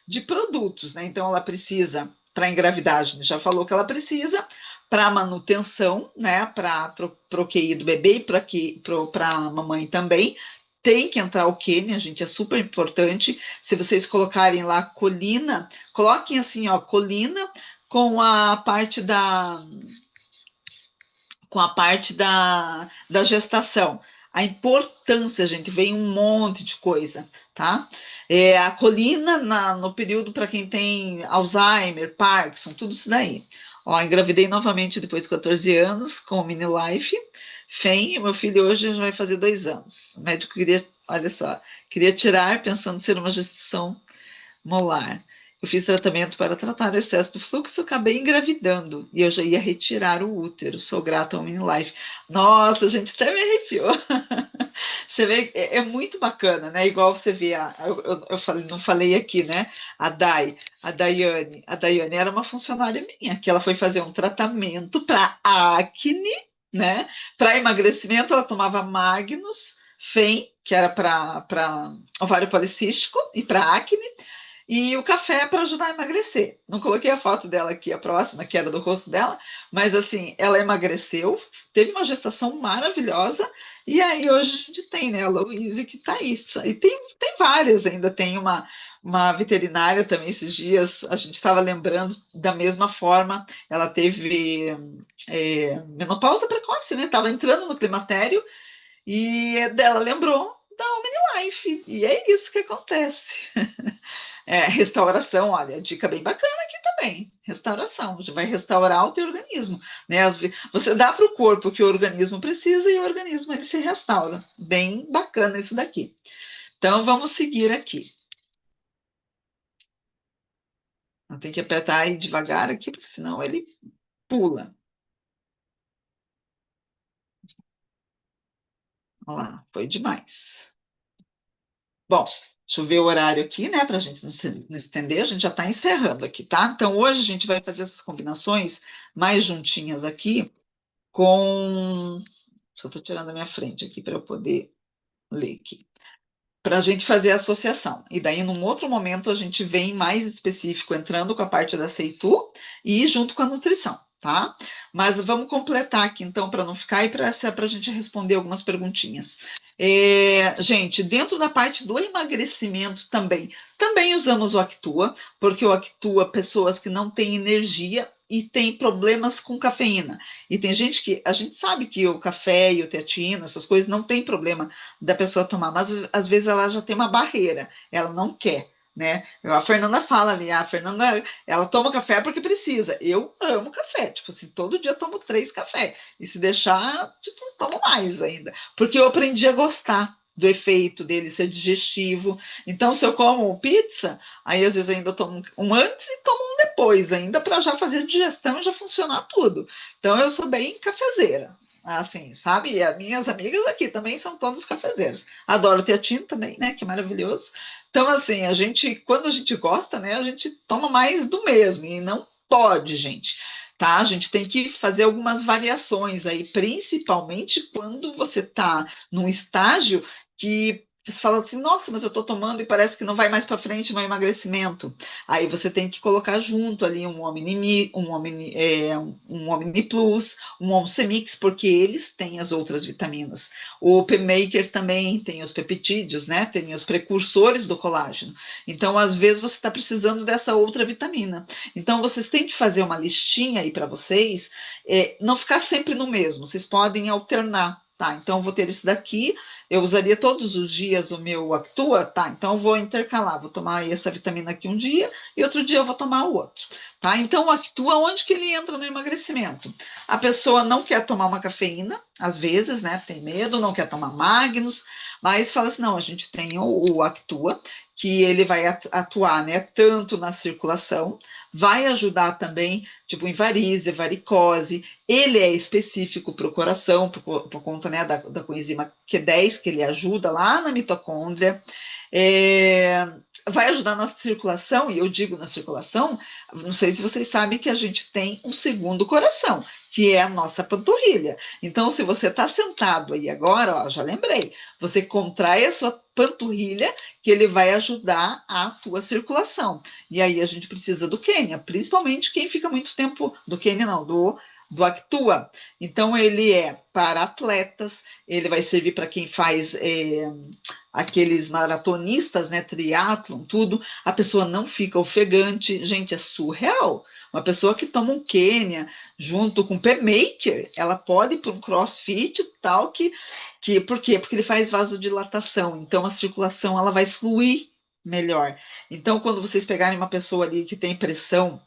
de produtos, né? Então, ela precisa para engravidar, a gente já falou que ela precisa, para manutenção, né, para o QI do bebê e para a mamãe também, tem que entrar o Quênia, gente, é super importante. Se vocês colocarem lá colina, coloquem assim, ó, colina com a parte da gestação. A importância, gente, vem um monte de coisa, tá? A colina no período para quem tem Alzheimer, Parkinson, tudo isso daí. Ó, engravidei novamente depois de 14 anos com o Mini Life. FEM, meu filho hoje já vai fazer 2 anos. O médico queria, olha só, queria tirar pensando em ser uma gestação molar. Eu fiz tratamento para tratar o excesso do fluxo, acabei engravidando e eu já ia retirar o útero. Sou grata ao Minilife. Nossa, a gente até me arrepiou. Você vê, é muito bacana, né? Igual você vê, eu falei, não falei aqui, né? A Daiane era uma funcionária minha, que ela foi fazer um tratamento para acne, né? Para emagrecimento, ela tomava Magnus, FEM, que era para ovário policístico, e para acne. E o café é para ajudar a emagrecer. Não coloquei a foto dela aqui, a próxima, que era do rosto dela, mas assim, ela emagreceu, teve uma gestação maravilhosa, e aí hoje a gente tem, né, a Louise que tá aí. E tem várias ainda, tem uma veterinária também esses dias, a gente estava lembrando da mesma forma, ela teve menopausa precoce, né? Estava entrando no climatério e dela lembrou da Omnilife, e é isso que acontece. Restauração, olha, dica bem bacana aqui também. Restauração, você vai restaurar o teu organismo, né? Você dá para o corpo o que o organismo precisa e o organismo ele se restaura. Bem bacana isso daqui. Então vamos seguir aqui. Eu tenho que apertar aí devagar aqui, porque senão ele pula. Olha lá, foi demais. Bom, deixa eu ver o horário aqui, né, para a gente não estender, a gente já está encerrando aqui, tá? Então hoje a gente vai fazer essas combinações mais juntinhas aqui com. Só estou tirando a minha frente aqui para eu poder ler aqui. Para a gente fazer a associação. E daí, num outro momento, a gente vem mais específico, entrando com a parte da Seitu e junto com a nutrição, tá? Mas vamos completar aqui, então, para não ficar e para a gente responder algumas perguntinhas. Gente, dentro da parte do emagrecimento também usamos o Actua, porque o Actua, pessoas que não têm energia e têm problemas com cafeína. E tem gente que, a gente sabe que o café e o teatina, essas coisas, não tem problema da pessoa tomar, mas às vezes ela já tem uma barreira, ela não quer. Né? A Fernanda fala ali, a Fernanda, ela toma café porque precisa. Eu amo café, tipo assim, todo dia eu tomo 3 cafés. E se deixar, tipo, tomo mais ainda. Porque eu aprendi a gostar do efeito dele ser digestivo. Então, se eu como pizza, aí às vezes eu ainda tomo um antes e tomo um depois, ainda para já fazer digestão e já funcionar tudo. Então, eu sou bem cafezeira. Assim, sabe? E as minhas amigas aqui também são todas cafezeiras. Adoro teatina também, né? Que maravilhoso. Então, assim, quando a gente gosta, né? A gente toma mais do mesmo. E não pode, gente. Tá? A gente tem que fazer algumas variações aí, principalmente quando você está num estágio que você fala assim, nossa, mas eu tô tomando e parece que não vai mais para frente meu emagrecimento. Aí você tem que colocar junto ali um Omni Plus, um Omcemix, porque eles têm as outras vitaminas. O P-Maker também tem os peptídeos, né? Tem os precursores do colágeno. Então, às vezes, você está precisando dessa outra vitamina. Então, vocês têm que fazer uma listinha aí para vocês, não ficar sempre no mesmo, vocês podem alternar. Tá, então vou ter esse daqui, eu usaria todos os dias o meu Actua, tá? Então eu vou intercalar, vou tomar essa vitamina aqui um dia e outro dia eu vou tomar o outro, tá? Então o Actua, onde que ele entra no emagrecimento? A pessoa não quer tomar uma cafeína, às vezes, né? Tem medo, não quer tomar Magnus, mas fala assim, não, a gente tem o Actua, que ele vai atuar, né? Tanto na circulação, vai ajudar também, tipo, em varize, varicose, ele é específico para o coração, por conta, né, da coenzima Q10, que ele ajuda lá na mitocôndria. Vai ajudar na circulação, e eu digo na circulação, não sei se vocês sabem que a gente tem um segundo coração, que é a nossa panturrilha. Então, se você está sentado aí agora, ó, já lembrei, você contrai a sua panturrilha, que ele vai ajudar a tua circulação. E aí a gente precisa do Quênia, principalmente quem fica muito tempo, do Quênia não, do Actua. Então, ele é para atletas, ele vai servir para quem faz aqueles maratonistas, né, triatlon, tudo. A pessoa não fica ofegante. Gente, é surreal. Uma pessoa que toma um Quênia junto com o P-Maker, ela pode ir para um crossfit tal por quê? Porque ele faz vasodilatação, então a circulação ela vai fluir melhor. Então, quando vocês pegarem uma pessoa ali que tem pressão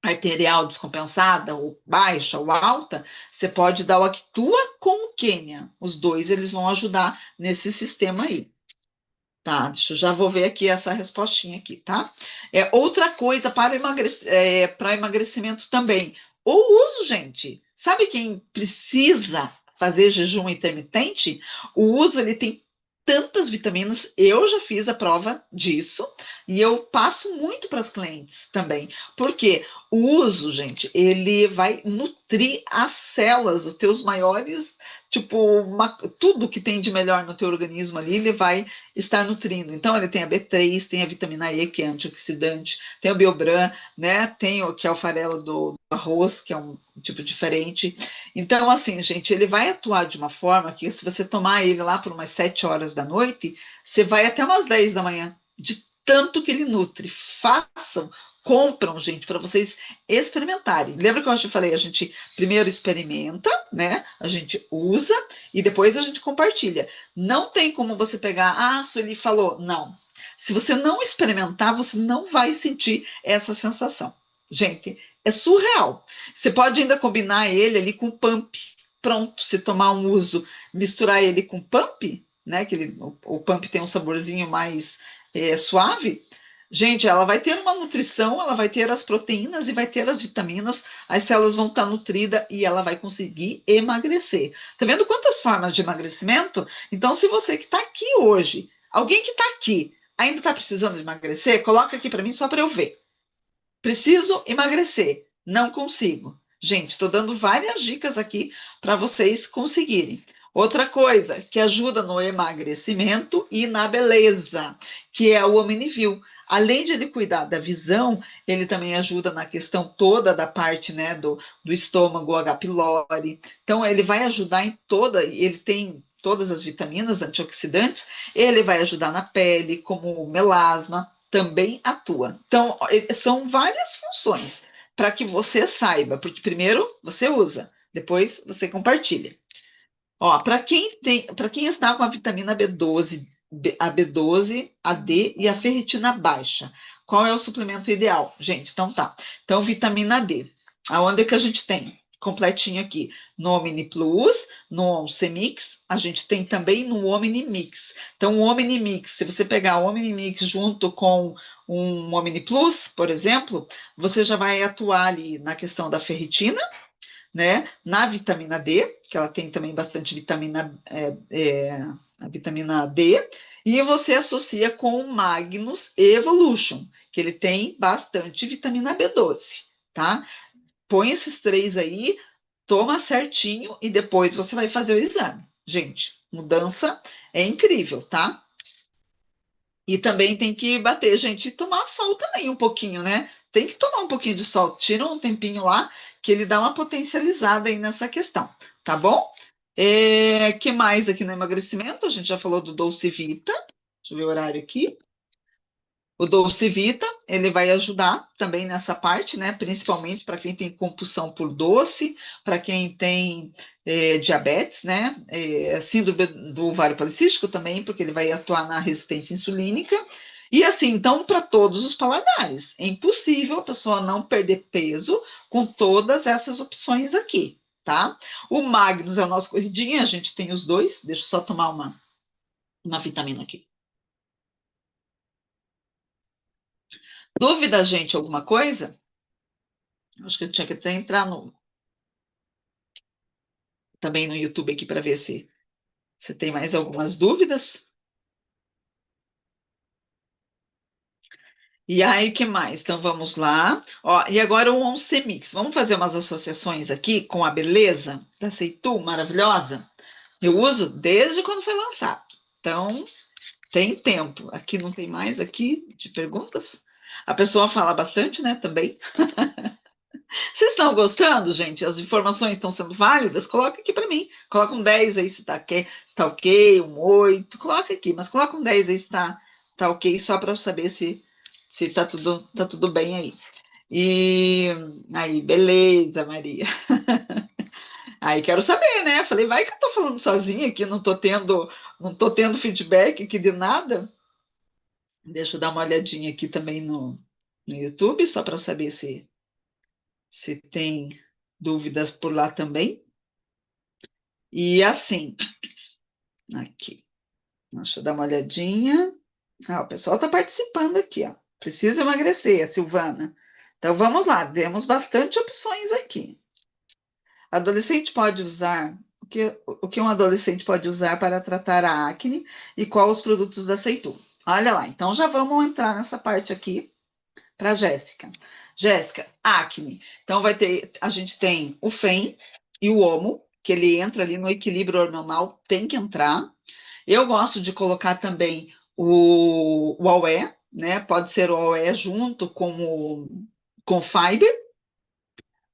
arterial descompensada, ou baixa ou alta, você pode dar o Actua com o Quênia. Os dois eles vão ajudar nesse sistema aí. Tá, deixa eu já vou ver aqui essa respostinha aqui, tá? Outra coisa para emagrecimento também. O uso, gente. Sabe quem precisa fazer jejum intermitente? O uso ele tem tantas vitaminas. Eu já fiz a prova disso e eu passo muito para as clientes também. Porque o uso, gente, ele vai nutrir as células, os teus maiores, tipo, tudo que tem de melhor no teu organismo ali, ele vai estar nutrindo. Então, ele tem a B3, tem a vitamina E, que é antioxidante, tem o Biobran, né? Tem o que é o farelo do arroz, que é um tipo diferente. Então, assim, gente, ele vai atuar de uma forma que, se você tomar ele lá por umas 7 horas da noite, você vai até umas 10 da manhã, de tanto que ele nutre. Façam, compram, gente, para vocês experimentarem. Lembra que eu te falei? A gente primeiro experimenta, né? A gente usa e depois a gente compartilha. Não tem como você pegar, ah, a Sueli falou. Não. Se você não experimentar, você não vai sentir essa sensação. Gente, é surreal. Você pode ainda combinar ele ali com pump. Pronto, se tomar um uso, misturar ele com pump, né? Que o pump tem um saborzinho mais suave. Gente, ela vai ter uma nutrição, ela vai ter as proteínas e vai ter as vitaminas, as células vão estar nutridas e ela vai conseguir emagrecer. Tá vendo quantas formas de emagrecimento? Então, se você que está aqui hoje, alguém que está aqui, ainda está precisando de emagrecer, coloca aqui para mim só para eu ver. Preciso emagrecer, não consigo. Gente, estou dando várias dicas aqui para vocês conseguirem. Outra coisa que ajuda no emagrecimento e na beleza, que é o Omnivil. Além de ele cuidar da visão, ele também ajuda na questão toda da parte, né, do estômago, H. pylori. Então, ele vai ajudar em toda, ele tem todas as vitaminas antioxidantes, ele vai ajudar na pele, como o melasma, também atua. Então, são várias funções para que você saiba, porque primeiro você usa, depois você compartilha. Ó, para quem está com a vitamina B12, a B12, a D e a ferritina baixa, qual é o suplemento ideal? Gente, então tá. Então, vitamina D. Aonde é que a gente tem? Completinho aqui. No Omni Plus, no Omcemix, a gente tem também no Omni Mix. Então, o Omni Mix, se você pegar o Omni Mix junto com um Omni Plus, por exemplo, você já vai atuar ali na questão da ferritina, né? Na vitamina D, que ela tem também bastante a vitamina D, e você associa com o Magnus Evolution, que ele tem bastante vitamina B12, tá? Põe esses três aí, toma certinho e depois você vai fazer o exame. Gente, mudança é incrível, tá? E também tem que bater, gente, e tomar sol também um pouquinho, né? Tem que tomar um pouquinho de sol. Tira um tempinho lá, que ele dá uma potencializada aí nessa questão, tá bom? Que mais aqui no emagrecimento? A gente já falou do Dolce Vita. Deixa eu ver o horário aqui. O Dolce Vita, ele vai ajudar também nessa parte, né? Principalmente para quem tem compulsão por doce, para quem tem diabetes, né? Síndrome do ovário policístico também, porque ele vai atuar na resistência insulínica. E assim, então, para todos os paladares. É impossível a pessoa não perder peso com todas essas opções aqui, tá? O Magnus é o nosso corridinho, a gente tem os dois. Deixa eu só tomar uma vitamina aqui. Dúvida, gente, alguma coisa? Acho que eu tinha que até entrar também no YouTube aqui para ver se tem mais algumas dúvidas. E aí, que mais? Então vamos lá. Ó, e agora o Once Mix. Vamos fazer umas associações aqui com a beleza da Seitu, maravilhosa. Eu uso desde quando foi lançado. Então, tem tempo. Aqui não tem mais aqui de perguntas. A pessoa fala bastante, né, também. Vocês estão gostando, gente? As informações estão sendo válidas? Coloca aqui para mim. Coloca um 10 aí se tá ok, um 8. Coloca aqui, mas coloca um 10 aí se tá ok, só para eu saber se tá tudo bem aí. E aí, beleza, Maria. Aí quero saber, né? Falei, vai que eu tô falando sozinha aqui, não tô tendo feedback aqui de nada. Deixa eu dar uma olhadinha aqui também no YouTube, só para saber se tem dúvidas por lá também. E assim, aqui, deixa eu dar uma olhadinha. Ah, o pessoal está participando aqui, ó. Precisa emagrecer, a Silvana. Então vamos lá, temos bastante opções aqui. Adolescente pode usar. O que um adolescente pode usar para tratar a acne e quais os produtos da Seitu? Olha lá, então já vamos entrar nessa parte aqui para Jéssica. Jéssica, acne. Então a gente tem o FEM e o OMO, que ele entra ali no equilíbrio hormonal, tem que entrar. Eu gosto de colocar também o AOE, né? Pode ser o AOE junto com o Fiber.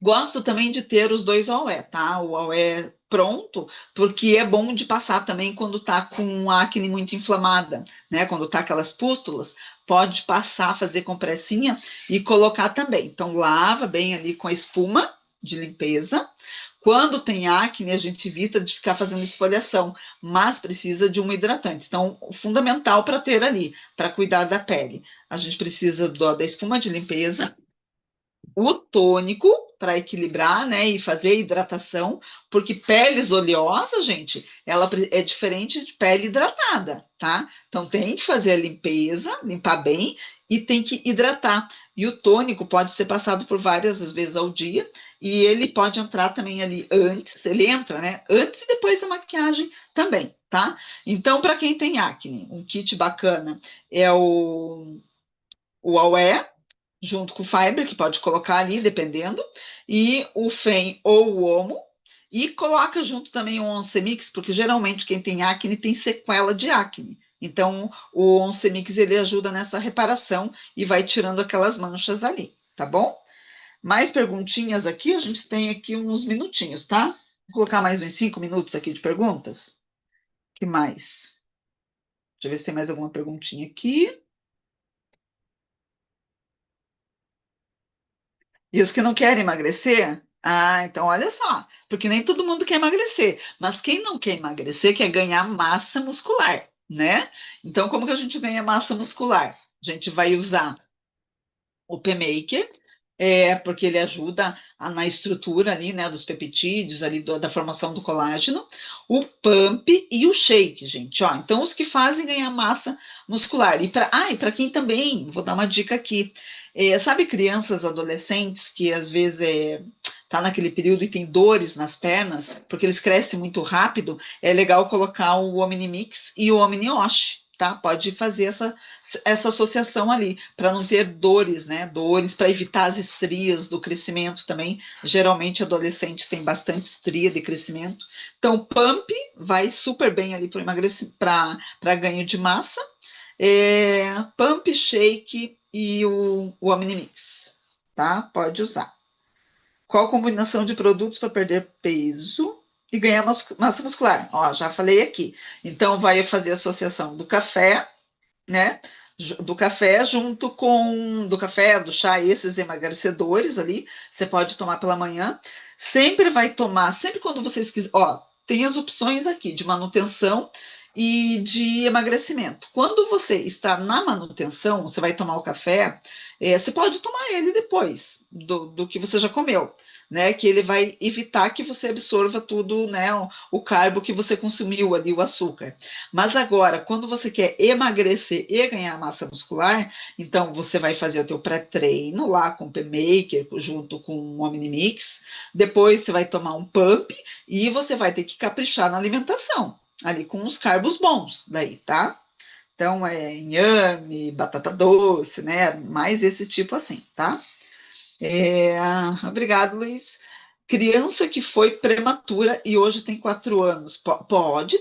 Gosto também de ter os dois AOE, tá? O AOE pronto, porque é bom de passar também quando tá com a acne muito inflamada, né? Quando tá aquelas pústulas, pode passar, fazer compressinha e colocar também. Então, lava bem ali com a espuma de limpeza. Quando tem acne, a gente evita de ficar fazendo esfoliação, mas precisa de um hidratante. Então, o fundamental para ter ali, para cuidar da pele, a gente precisa da espuma de limpeza, o tônico para equilibrar, né, e fazer hidratação, porque peles oleosas, gente, ela é diferente de pele hidratada, tá? Então tem que fazer a limpeza, limpar bem e tem que hidratar. E o tônico pode ser passado por várias vezes ao dia e ele pode entrar também ali antes, ele entra, né, antes e depois da maquiagem também, tá? Então, para quem tem acne, um kit bacana é o Aware, junto com o Fiber, que pode colocar ali, dependendo, e o FEM ou o Omo, e coloca junto também o Once Mix, porque geralmente quem tem acne tem sequela de acne. Então, o Once Mix ele ajuda nessa reparação e vai tirando aquelas manchas ali, tá bom? Mais perguntinhas aqui, a gente tem aqui uns minutinhos, tá? Vou colocar mais uns 5 minutos aqui de perguntas. Que mais? Deixa eu ver se tem mais alguma perguntinha aqui. E os que não querem emagrecer? Ah, então olha só, porque nem todo mundo quer emagrecer, mas quem não quer emagrecer quer ganhar massa muscular, né? Então, como que a gente ganha massa muscular? A gente vai usar o P-Maker, porque ele ajuda na estrutura ali, né, dos peptídeos, ali da formação do colágeno, o Pump e o Shake, gente, ó. Então, os que fazem ganhar massa muscular. E para quem também, vou dar uma dica aqui, sabe crianças, adolescentes que às vezes tá naquele período e tem dores nas pernas, porque eles crescem muito rápido, é legal colocar o Omnimix e o Omniosh, tá? Pode fazer essa associação ali, para não ter dores, né? Dores, para evitar as estrias do crescimento também. Geralmente, adolescente tem bastante estria de crescimento. Então, pump vai super bem ali para ganho de massa. Pump Shake e o Omnimix, tá? Pode usar. Qual combinação de produtos para perder peso e ganhar massa muscular? Ó, já falei aqui. Então, vai fazer associação do café, né? Do café junto com do café, do chá, esses emagrecedores ali, você pode tomar pela manhã. Sempre vai tomar, sempre quando vocês quiserem, ó, tem as opções aqui de manutenção e de emagrecimento. Quando você está na manutenção, você vai tomar o café, você pode tomar ele depois do que você já comeu, né? Que ele vai evitar que você absorva tudo, né? O carbo que você consumiu ali, o açúcar. Mas agora, quando você quer emagrecer e ganhar massa muscular, então você vai fazer o teu pré-treino lá com o P-Maker, junto com o Omnimix, depois você vai tomar um pump e você vai ter que caprichar na alimentação, ali com os carbos bons, daí, tá? Então, inhame, batata doce, né? Mais esse tipo assim, tá? Obrigado, Luiz. Criança que foi prematura e hoje tem 4 anos. Pode,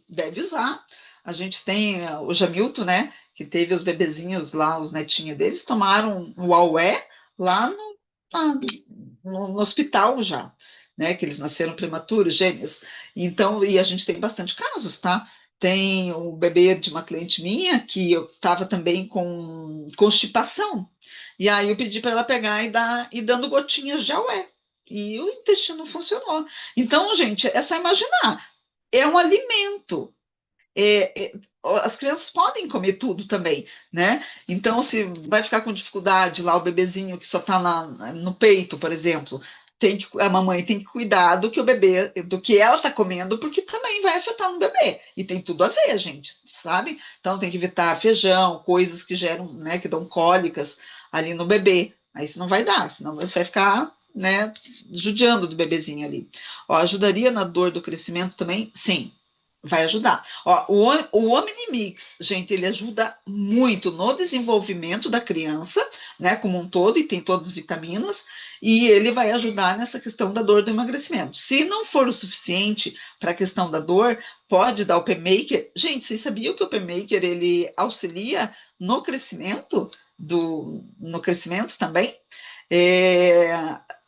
deve usar. A gente tem o Jamilton, né? Que teve os bebezinhos lá, os netinhos deles, tomaram o Aué lá no hospital já, né? Que eles nasceram prematuros, gêmeos. Então, e a gente tem bastante casos, tá? Tem o bebê de uma cliente minha que eu estava também com constipação. E aí eu pedi para ela pegar e dando gotinhas de aué. E o intestino funcionou. Então, gente, é só imaginar. É um alimento. As crianças podem comer tudo também, né? Então, se vai ficar com dificuldade lá, o bebezinho que só está no peito, por exemplo, a mamãe tem que cuidar do que o bebê, do que ela está comendo, porque também vai afetar no bebê. E tem tudo a ver, gente, sabe? Então tem que evitar feijão, coisas que geram, né, que dão cólicas ali no bebê. Aí isso não vai dar, senão você vai ficar, né, judiando do bebezinho ali. Ó, ajudaria na dor do crescimento também? Sim, vai ajudar. Ó, o Omnimix, gente, ele ajuda muito no desenvolvimento da criança, né, como um todo, e tem todas as vitaminas, e ele vai ajudar nessa questão da dor do emagrecimento. Se não for o suficiente para a questão da dor, pode dar o P-Maker. Gente, vocês sabiam que o P-Maker, ele auxilia no crescimento, no crescimento também?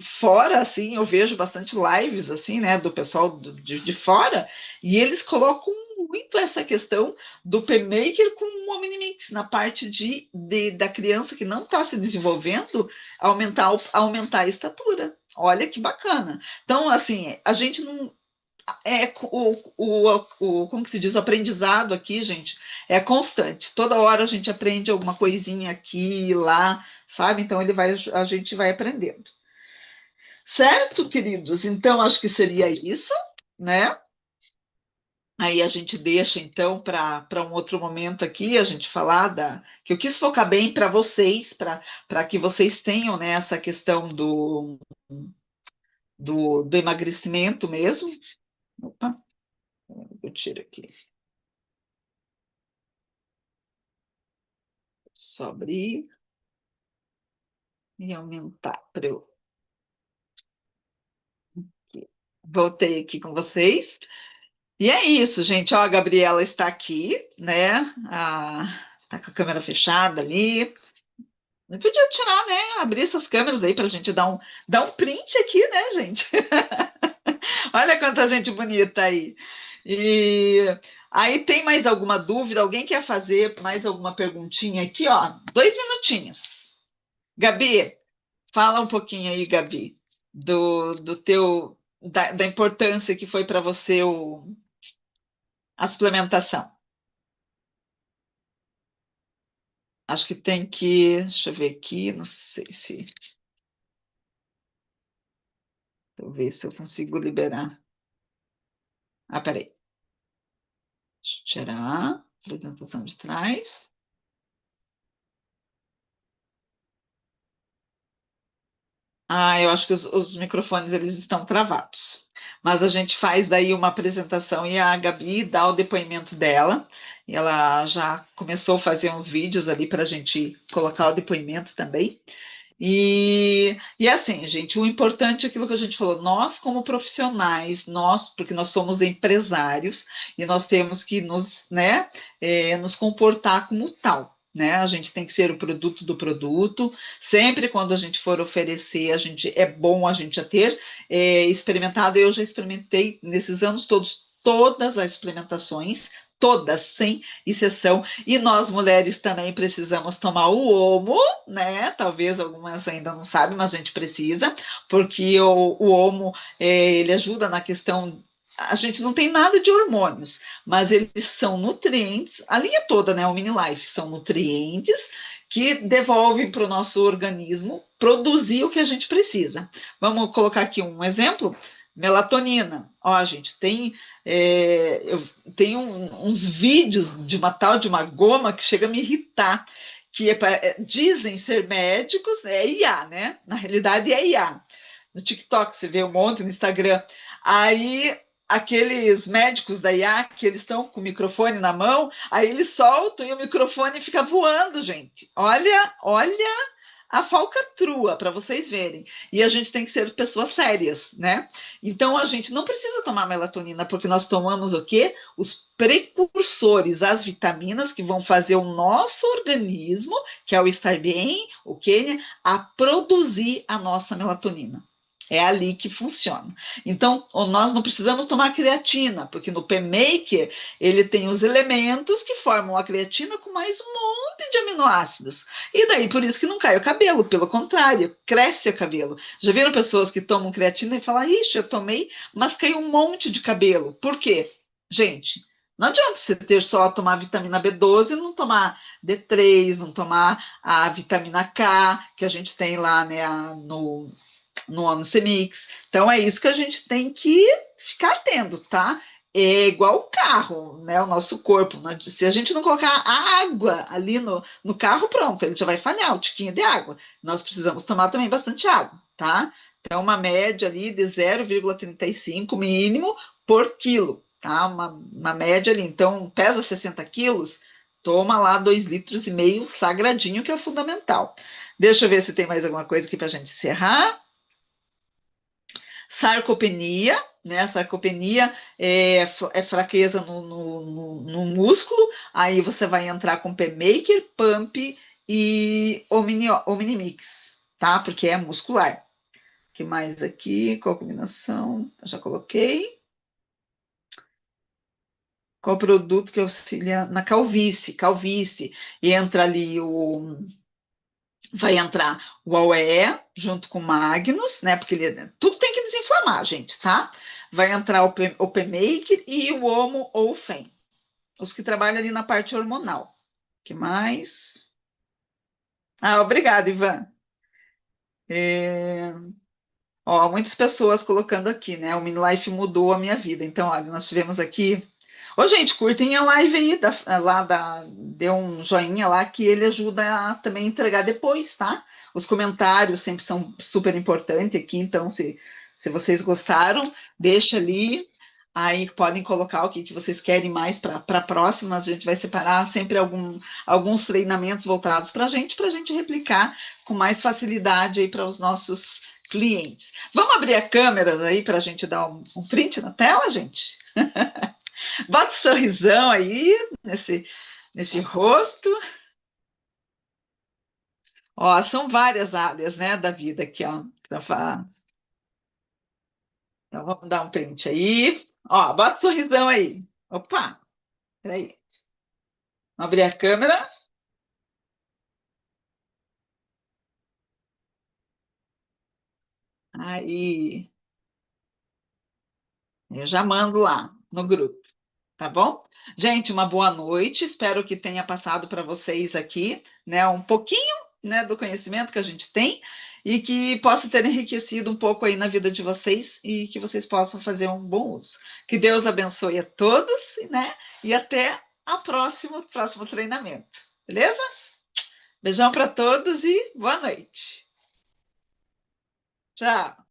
Fora, assim, eu vejo bastante lives, assim, né, do pessoal de fora, e eles colocam muito essa questão do P-Maker com o Omnimix na parte da criança que não está se desenvolvendo, aumentar a estatura. Olha que bacana. Então, assim, a gente não. Como que se diz, o aprendizado aqui, gente, é constante. Toda hora a gente aprende alguma coisinha aqui e lá, sabe? Então a gente vai aprendendo. Certo, queridos? Então acho que seria isso, né? Aí a gente deixa então para um outro momento aqui a gente falar que eu quis focar bem para vocês, para que vocês tenham, né, essa questão do emagrecimento mesmo. Opa, eu tiro aqui. Só abrir e aumentar para eu. Voltei aqui com vocês. E é isso, gente. Ó, a Gabriela está aqui, né? Está com a câmera fechada ali. Eu podia tirar, né? Abrir essas câmeras aí para a gente dar um print aqui, né, gente? Olha quanta gente bonita aí. E aí tem mais alguma dúvida? Alguém quer fazer mais alguma perguntinha aqui? Ó, 2 minutinhos. Gabi, fala um pouquinho aí, Gabi, da importância que foi para você a suplementação. Acho que tem que, deixa eu ver aqui, não sei se, deixa eu ver se eu consigo liberar. Peraí. Deixa eu tirar, apresentação de trás. Eu acho que os microfones eles estão travados. Mas a gente faz daí uma apresentação e a Gabi dá o depoimento dela. E ela já começou a fazer uns vídeos ali para a gente colocar o depoimento também. E assim, gente, o importante é aquilo que a gente falou, nós como profissionais, porque nós somos empresários e nós temos que nos, né, nos comportar como tal. Né? A gente tem que ser o produto do produto. Sempre quando a gente for oferecer, é bom a gente já ter experimentado. Eu já experimentei nesses anos todos todas as experimentações, todas, sem exceção. E nós mulheres também precisamos tomar o Omo, né? Talvez algumas ainda não sabem, mas a gente precisa, porque o Omo, ele ajuda na questão. A gente não tem nada de hormônios, mas eles são nutrientes, a linha toda, né? O Mini Life são nutrientes que devolvem para o nosso organismo produzir o que a gente precisa. Vamos colocar aqui um exemplo. Melatonina. Ó, gente, eu tenho uns vídeos de uma tal de uma goma que chega a me irritar, que dizem ser médicos, é IA, né? Na realidade é IA. No TikTok você vê um monte, no Instagram. Aí aqueles médicos da IA que eles estão com o microfone na mão, aí eles soltam e o microfone fica voando, gente. Olha, olha a falcatrua para vocês verem. E a gente tem que ser pessoas sérias, né? Então a gente não precisa tomar melatonina porque nós tomamos o quê? Os precursores, as vitaminas que vão fazer o nosso organismo, que é o estar bem, o Quênia, a produzir a nossa melatonina. É ali que funciona. Então, nós não precisamos tomar creatina, porque no P-Maker ele tem os elementos que formam a creatina com mais um monte de aminoácidos. E daí, por isso que não cai o cabelo, pelo contrário, cresce o cabelo. Já viram pessoas que tomam creatina e falam, ixi, eu tomei, mas caiu um monte de cabelo. Por quê? Gente, não adianta você ter só tomar vitamina B12 e não tomar D3, não tomar a vitamina K, que a gente tem lá, né, no Oncemix. Então é isso que a gente tem que ficar atento, tá? É igual o carro, né? O nosso corpo. Se a gente não colocar água ali no carro, pronto, ele já vai falhar, o tiquinho de água. Nós precisamos tomar também bastante água, tá? Então, uma média ali de 0,35 mínimo por quilo, tá? Uma média ali. Então, pesa 60 quilos, toma lá 2,5 litros sagradinho, que é fundamental. Deixa eu ver se tem mais alguma coisa aqui para a gente encerrar. Sarcopenia, né? Sarcopenia é fraqueza no músculo. Aí você vai entrar com P-Maker, Pump e Omnimix, tá? Porque é muscular. O que mais aqui? Qual a combinação? Já coloquei. Qual produto que auxilia na calvície? Calvície. E entra ali vai entrar o AOE junto com o Magnus, né? Porque tudo tem que desinflamar, gente, tá? Vai entrar o P-Maker e o Homo ou o FEM, os que trabalham ali na parte hormonal. Que mais? Ah, obrigada, Ivan. É, ó, muitas pessoas colocando aqui, né? O Minilife mudou a minha vida. Então, olha, nós tivemos aqui. Ô, gente, curtem a live aí, dê um joinha lá que ele ajuda a também entregar depois, tá? Os comentários sempre são super importantes aqui, então se vocês gostaram, deixa ali. Aí podem colocar o que vocês querem mais para a próxima. A gente vai separar sempre alguns treinamentos voltados para a gente replicar com mais facilidade aí para os nossos clientes. Vamos abrir a câmera aí para a gente dar um print na tela, gente? Bota um sorrisão aí nesse rosto. Ó, são várias áreas, né, da vida aqui, ó, para falar. Então, vamos dar um print aí. Ó, bota um sorrisão aí. Opa, peraí. Vamos abrir a câmera. Aí, eu já mando lá no grupo. Tá bom? Gente, uma boa noite. Espero que tenha passado para vocês aqui, né, um pouquinho, né, do conhecimento que a gente tem e que possa ter enriquecido um pouco aí na vida de vocês e que vocês possam fazer um bom uso. Que Deus abençoe a todos, né? E até a próximo treinamento. Beleza? Beijão para todos e boa noite. Tchau.